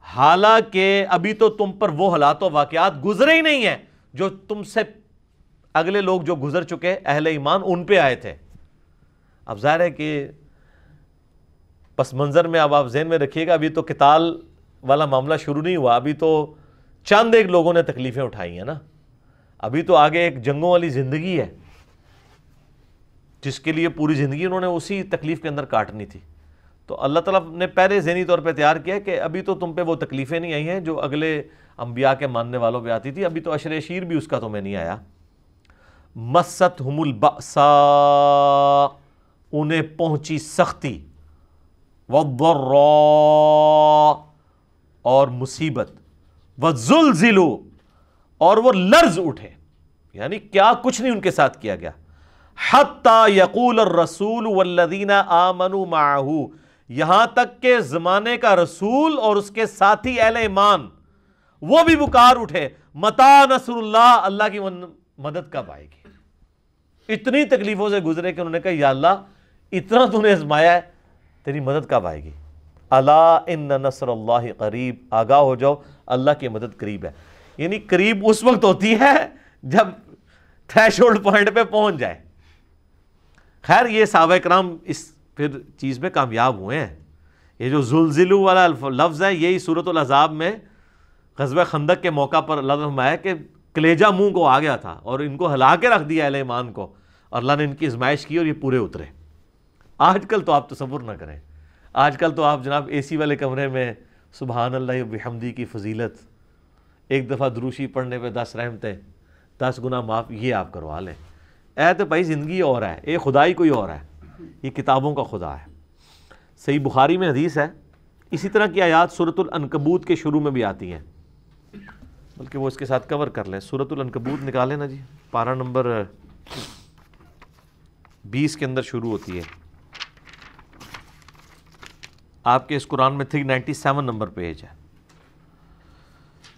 حالانکہ ابھی تو تم پر وہ حالات و واقعات گزرے ہی نہیں ہیں جو تم سے اگلے لوگ جو گزر چکے اہل ایمان ان پہ آئے تھے۔ اب ظاہر ہے کہ پس منظر میں اب آپ ذہن میں رکھیے گا، ابھی تو قتال والا معاملہ شروع نہیں ہوا، ابھی تو چند ایک لوگوں نے تکلیفیں اٹھائی ہیں نا، ابھی تو آگے ایک جنگوں والی زندگی ہے جس کے لیے پوری زندگی انہوں نے اسی تکلیف کے اندر کاٹنی تھی. تو اللہ تعالیٰ نے پہلے ذہنی طور پہ تیار کیا کہ ابھی تو تم پہ وہ تکلیفیں نہیں آئی ہیں جو اگلے انبیاء کے ماننے والوں پہ آتی تھی، ابھی تو عشر شیر بھی اس کا تمہیں نہیں آیا. مستہم البأساء، انہیں پہنچی سختی، والضراء، اور مصیبت، وزلزلوا، اور وہ لرز اٹھے، یعنی کیا کچھ نہیں ان کے ساتھ کیا گیا. حتی یقول الرسول والذین آمنوا معہ، یہاں تک کہ زمانے کا رسول اور اس کے ساتھی اہل ایمان وہ بھی پکار اٹھے، متی نصر اللہ، اللہ کی مدد کب آئے گی. اتنی تکلیفوں سے گزرے کہ انہوں نے کہا یا اللہ اتنا تو نے آزمایا ہے، تیری مدد کب آئے گی. الا ان نصر اللہ قریب، آگاہ ہو جاؤ اللہ کی مدد قریب ہے. یعنی قریب اس وقت ہوتی ہے جب تھریشولڈ پوائنٹ پہ پہنچ جائے. خیر یہ صحابہ کرام اس پھر چیز میں کامیاب ہوئے ہیں. یہ جو زلزلو والا لفظ ہے یہی سورۃ الاحزاب میں غزوہ خندق کے موقع پر اللہ نے فرمایا کہ کلیجہ منہ کو آ گیا تھا اور ان کو ہلا کے رکھ دیا اہل ایمان کو، اور اللہ نے ان کی آزمائش کی اور یہ پورے اترے. آج کل تو آپ تصور نہ کریں، آج کل تو آپ جناب اے سی والے کمرے میں سبحان اللہ و بحمدی کی فضیلت، ایک دفعہ دروشی پڑھنے پہ 10 رحمتیں، 10 گناہ معاف، یہ آپ کروا لیں. اے تو بھائی زندگی اور ہے، اے خدائی کوئی اور ہے، یہ کتابوں کا خدا ہے. صحیح بخاری میں حدیث ہے، اسی طرح کی آیات سورۃ العنکبوت کے شروع میں بھی آتی ہیں، بلکہ وہ اس کے ساتھ کور کر لیں. سورۃ العنکبوت نکالیں نا جی، پارہ نمبر 20 کے اندر شروع ہوتی ہے. آپ کے اس قرآن میں 397 نمبر پیج ہے.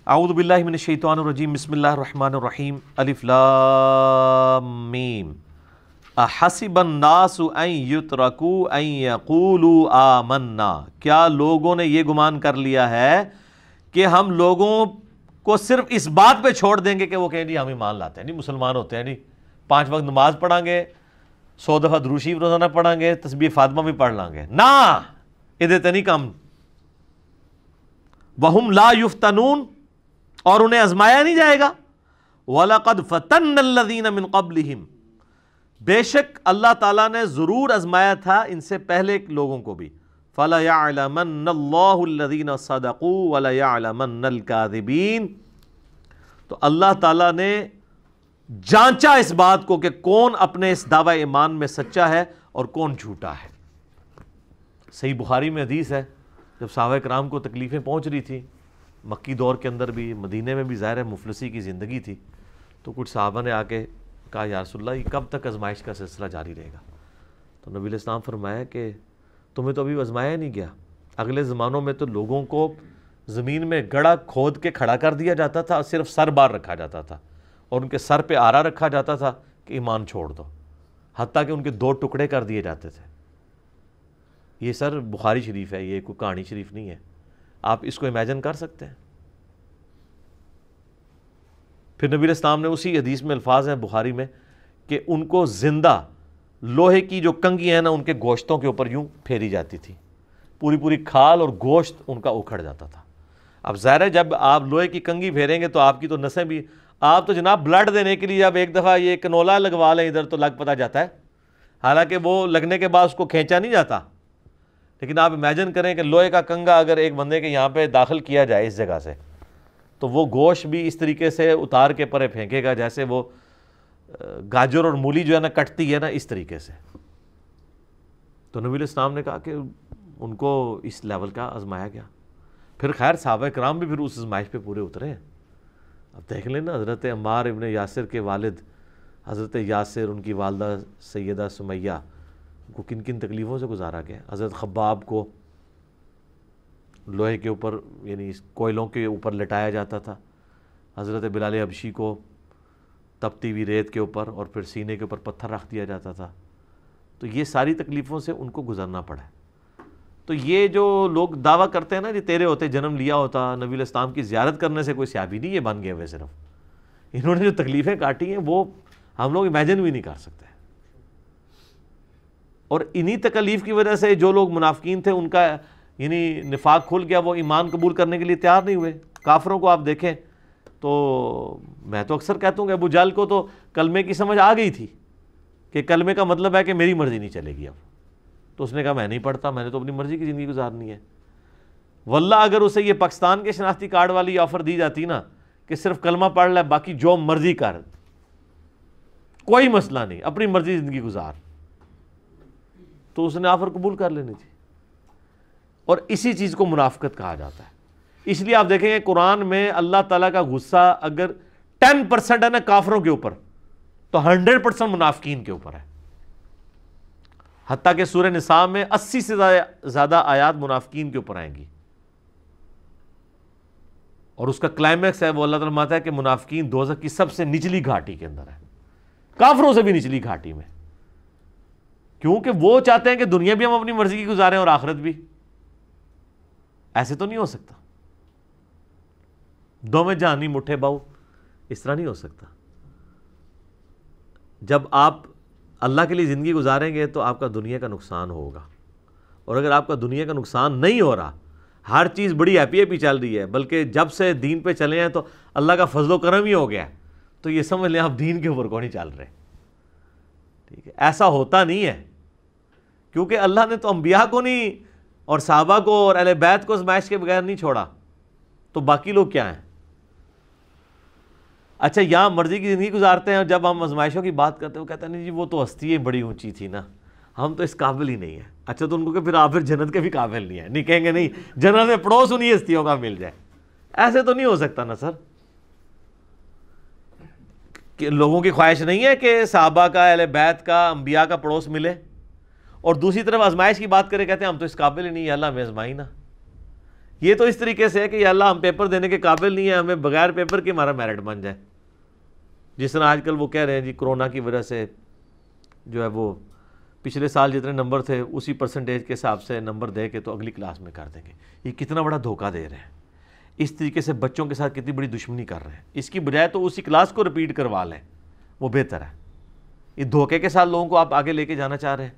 اعوذ باللہ من الشیطان الرجیم، بسم اللہ الرحمن الرحیم، الف لام میم، احسب الناس ان یترکوا ان یقولوا آمنا، کیا لوگوں نے یہ گمان کر لیا ہے کہ ہم لوگوں کو صرف اس بات پہ چھوڑ دیں گے کہ وہ کہیں جی ہم ایمان لاتے ہیں، نہیں مسلمان ہوتے ہیں، نہیں 5 وقت نماز پڑھیں گے، 100 دفعہ درود شریف روزانہ پڑھیں گے، تسبیح فاطمہ بھی پڑھ لیں گے. نہ ادھر تو نہیں کم. وہم لا یفتنون، اور انہیں آزمایا نہیں جائے گا. وَلَقَدْ فَتَنَّ الَّذِينَ مِن قَبْلِهِمْ، بے شک اللہ تعالیٰ نے ضرور آزمایا تھا ان سے پہلے لوگوں کو بھی. فَلَيَعْلَمَنَّ اللَّهُ الَّذِينَ صَدَقُوا وَلَيَعْلَمَنَّ الْكَاذِبِينَ، تو اللہ تعالیٰ نے جانچا اس بات کو کہ کون اپنے اس دعوی ایمان میں سچا ہے اور کون جھوٹا ہے. صحیح بخاری میں حدیث ہے، جب صحابہ کرام کو تکلیفیں پہنچ رہی تھیں مکی دور کے اندر بھی، مدینے میں بھی ظاہر ہے مفلسی کی زندگی تھی، تو کچھ صحابہ نے آ کے کہا یا رسول اللہ یہ کب تک آزمائش کا سلسلہ جاری رہے گا. تو نبی علیہ السلام فرمایا کہ تمہیں تو ابھی آزمایا نہیں گیا. اگلے زمانوں میں تو لوگوں کو زمین میں گڑھا کھود کے کھڑا کر دیا جاتا تھا، صرف سر بار رکھا جاتا تھا اور ان کے سر پہ آرا رکھا جاتا تھا کہ ایمان چھوڑ دو، حتیٰ کہ ان کے 2 ٹکڑے کر دیے جاتے تھے. یہ سر بخاری شریف ہے، یہ کوئی کہانی شریف نہیں ہے. آپ اس کو امیجن کر سکتے ہیں. پھر نبی علیہ السلام نے اسی حدیث میں الفاظ ہیں بخاری میں کہ ان کو زندہ لوہے کی جو کنگھی ہیں نا ان کے گوشتوں کے اوپر یوں پھیری جاتی تھی، پوری پوری کھال اور گوشت ان کا اکھڑ جاتا تھا. اب ظاہر ہے جب آپ لوہے کی کنگھی پھیریں گے تو آپ کی تو نسیں بھی، آپ تو جناب بلڈ دینے کے لیے جب ایک دفعہ یہ کنولا لگوا لیں ادھر تو لگ پتہ جاتا ہے، حالانکہ وہ لگنے کے بعد اس کو کھینچا نہیں جاتا. لیکن آپ امیجن کریں کہ لوہے کا کنگا اگر ایک بندے کے یہاں پہ داخل کیا جائے اس جگہ سے، تو وہ گوشت بھی اس طریقے سے اتار کے پرے پھینکے گا جیسے وہ گاجر اور مولی جو ہے نا کٹتی ہے نا اس طریقے سے. تو نبی علیہ السلام نے کہا کہ ان کو اس لیول کا آزمایا گیا. پھر خیر صحابہ کرام بھی پھر اس آزمائش پہ پورے اترے ہیں. اب دیکھ لیں نا حضرت عمار ابن یاسر کے والد حضرت یاسر، ان کی والدہ سیدہ سمیہ کو کن کن تکلیفوں سے گزارا گیا. حضرت خباب کو لوہے کے اوپر یعنی کوئلوں کے اوپر لٹایا جاتا تھا، حضرت بلال حبشی کو تپتی ہوئی ریت کے اوپر اور پھر سینے کے اوپر پتھر رکھ دیا جاتا تھا. تو یہ ساری تکلیفوں سے ان کو گزرنا پڑا. تو یہ جو لوگ دعویٰ کرتے ہیں نا جی تیرے ہوتے جنم لیا ہوتا، نبی علیہ السلام کی زیارت کرنے سے کوئی صحابی نہیں یہ بن گئے ہوئے، صرف انہوں نے جو تکلیفیں کاٹی ہیں وہ ہم لوگ امیجن بھی نہیں کر سکتے. اور انہی تکلیف کی وجہ سے جو لوگ منافقین تھے ان کا یعنی نفاق کھل گیا، وہ ایمان قبول کرنے کے لیے تیار نہیں ہوئے۔ کافروں کو آپ دیکھیں تو میں تو اکثر کہتا ہوں کہ ابو جہل کو تو کلمے کی سمجھ آ گئی تھی کہ کلمے کا مطلب ہے کہ میری مرضی نہیں چلے گی اب، تو اس نے کہا میں نہیں پڑھتا، میں نے تو اپنی مرضی کی زندگی گزارنی ہے۔ واللہ اگر اسے یہ پاکستان کے شناختی کارڈ والی آفر دی جاتی نا کہ صرف کلمہ پڑھ لے، باقی جو مرضی کر، کوئی مسئلہ نہیں، اپنی مرضی زندگی گزار، تو اس نے آفر قبول کر لینی تھی۔ اور اسی چیز کو منافقت کہا جاتا ہے۔ اس لیے آپ دیکھیں گے قرآن میں اللہ تعالیٰ کا غصہ اگر 10% ہے نا کافروں کے اوپر، تو 100% منافقین کے اوپر ہے۔ حتیٰ کہ سورہ نساء میں 80 سے زیادہ آیات منافقین کے اوپر آئیں گی، اور اس کا کلائمیکس ہے وہ اللہ تعالیٰ فرماتا ہے کہ منافقین دوزخ کی سب سے نچلی گھاٹی کے اندر ہے، کافروں سے بھی نچلی گھاٹی میں، کیونکہ وہ چاہتے ہیں کہ دنیا بھی ہم اپنی مرضی کی گزاریں اور آخرت بھی۔ ایسے تو نہیں ہو سکتا، دو میں جہانی مٹھے باؤ، اس طرح نہیں ہو سکتا۔ جب آپ اللہ کے لیے زندگی گزاریں گے تو آپ کا دنیا کا نقصان ہوگا، اور اگر آپ کا دنیا کا نقصان نہیں ہو رہا، ہر چیز بڑی ہیپی ہیپی چل رہی ہے، بلکہ جب سے دین پہ چلے ہیں تو اللہ کا فضل و کرم ہی ہو گیا ہے، تو یہ سمجھ لیں آپ دین کے اوپر کو نہیں چل رہے۔ ٹھیک ہے، ایسا ہوتا نہیں ہے، کیونکہ اللہ نے تو انبیاء کو نہیں اور صحابہ کو اور اہل بیت کو آزمائش کے بغیر نہیں چھوڑا، تو باقی لوگ کیا ہیں؟ اچھا یہاں مرضی کی زندگی گزارتے ہیں، اور جب ہم آزمائشوں کی بات کرتے ہیں وہ کہتے ہیں نہیں جی وہ تو ہستی بڑی اونچی تھی نا، ہم تو اس قابل ہی نہیں ہیں۔ اچھا تو ان کو کہ پھر آپ پھر جنت کے بھی قابل نہیں ہیں، نہیں کہیں گے نہیں جنت میں پڑوس انہی ہستیوں کا مل جائے، ایسے تو نہیں ہو سکتا نا سر۔ کہ لوگوں کی خواہش نہیں ہے کہ صحابہ کا، اہل بیت کا، انبیاء کا پڑوس ملے، اور دوسری طرف آزمائش کی بات کرے کہتے ہیں ہم تو اس قابل ہی نہیں، یا اللہ ہمیں آزمائی نا۔ یہ تو اس طریقے سے ہے کہ یا اللہ ہم پیپر دینے کے قابل نہیں ہیں، ہمیں بغیر پیپر کے ہمارا میرٹ بن جائے۔ جس طرح آج کل وہ کہہ رہے ہیں جی کرونا کی وجہ سے جو ہے وہ پچھلے سال جتنے نمبر تھے اسی پرسنٹیج کے حساب سے نمبر دے کے تو اگلی کلاس میں کر دیں گے۔ یہ کتنا بڑا دھوکہ دے رہے ہیں، اس طریقے سے بچوں کے ساتھ کتنی بڑی دشمنی کر رہے ہیں۔ اس کی بجائے تو اسی کلاس کو رپیٹ کروا لیں، وہ بہتر ہے۔ یہ دھوکے کے ساتھ لوگوں کو آپ آگے لے کے جانا چاہ رہے ہیں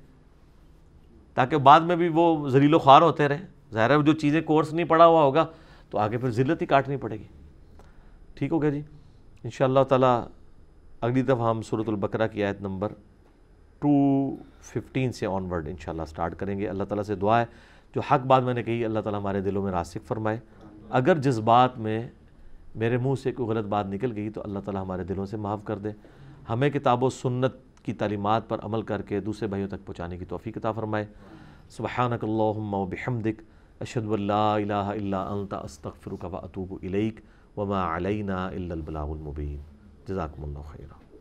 تاکہ بعد میں بھی وہ ذلیل و خوار ہوتے رہیں۔ ظاہر ہے جو چیزیں کورس نہیں پڑھا ہوا ہوگا تو آگے پھر ذلت ہی کاٹنی پڑے گی۔ ٹھیک ہو گیا جی، انشاءاللہ تعالیٰ اگلی دفعہ ہم سورۃ البقرہ کی آیت نمبر 215 سے آن ورڈ انشاءاللہ سٹارٹ کریں گے۔ اللہ تعالیٰ سے دعا ہے جو حق بات میں نے کہی اللہ تعالیٰ ہمارے دلوں میں راسخ فرمائے، اگر جس بات میں میرے منہ سے کوئی غلط بات نکل گئی تو اللہ تعالیٰ ہمارے دلوں سے معاف کر دے، ہمیں کتاب و سنت کی تعلیمات پر عمل کر کے دوسرے بھائیوں تک پہنچانے کی توفیق عطا فرمائے۔ سبحانک اللہم و بحمدک، اشہد ان لا الہ الا انت، استغفرک و اتوب الیک، وما علینا الا البلاغ المبین۔ جزاکم اللہ خیرا۔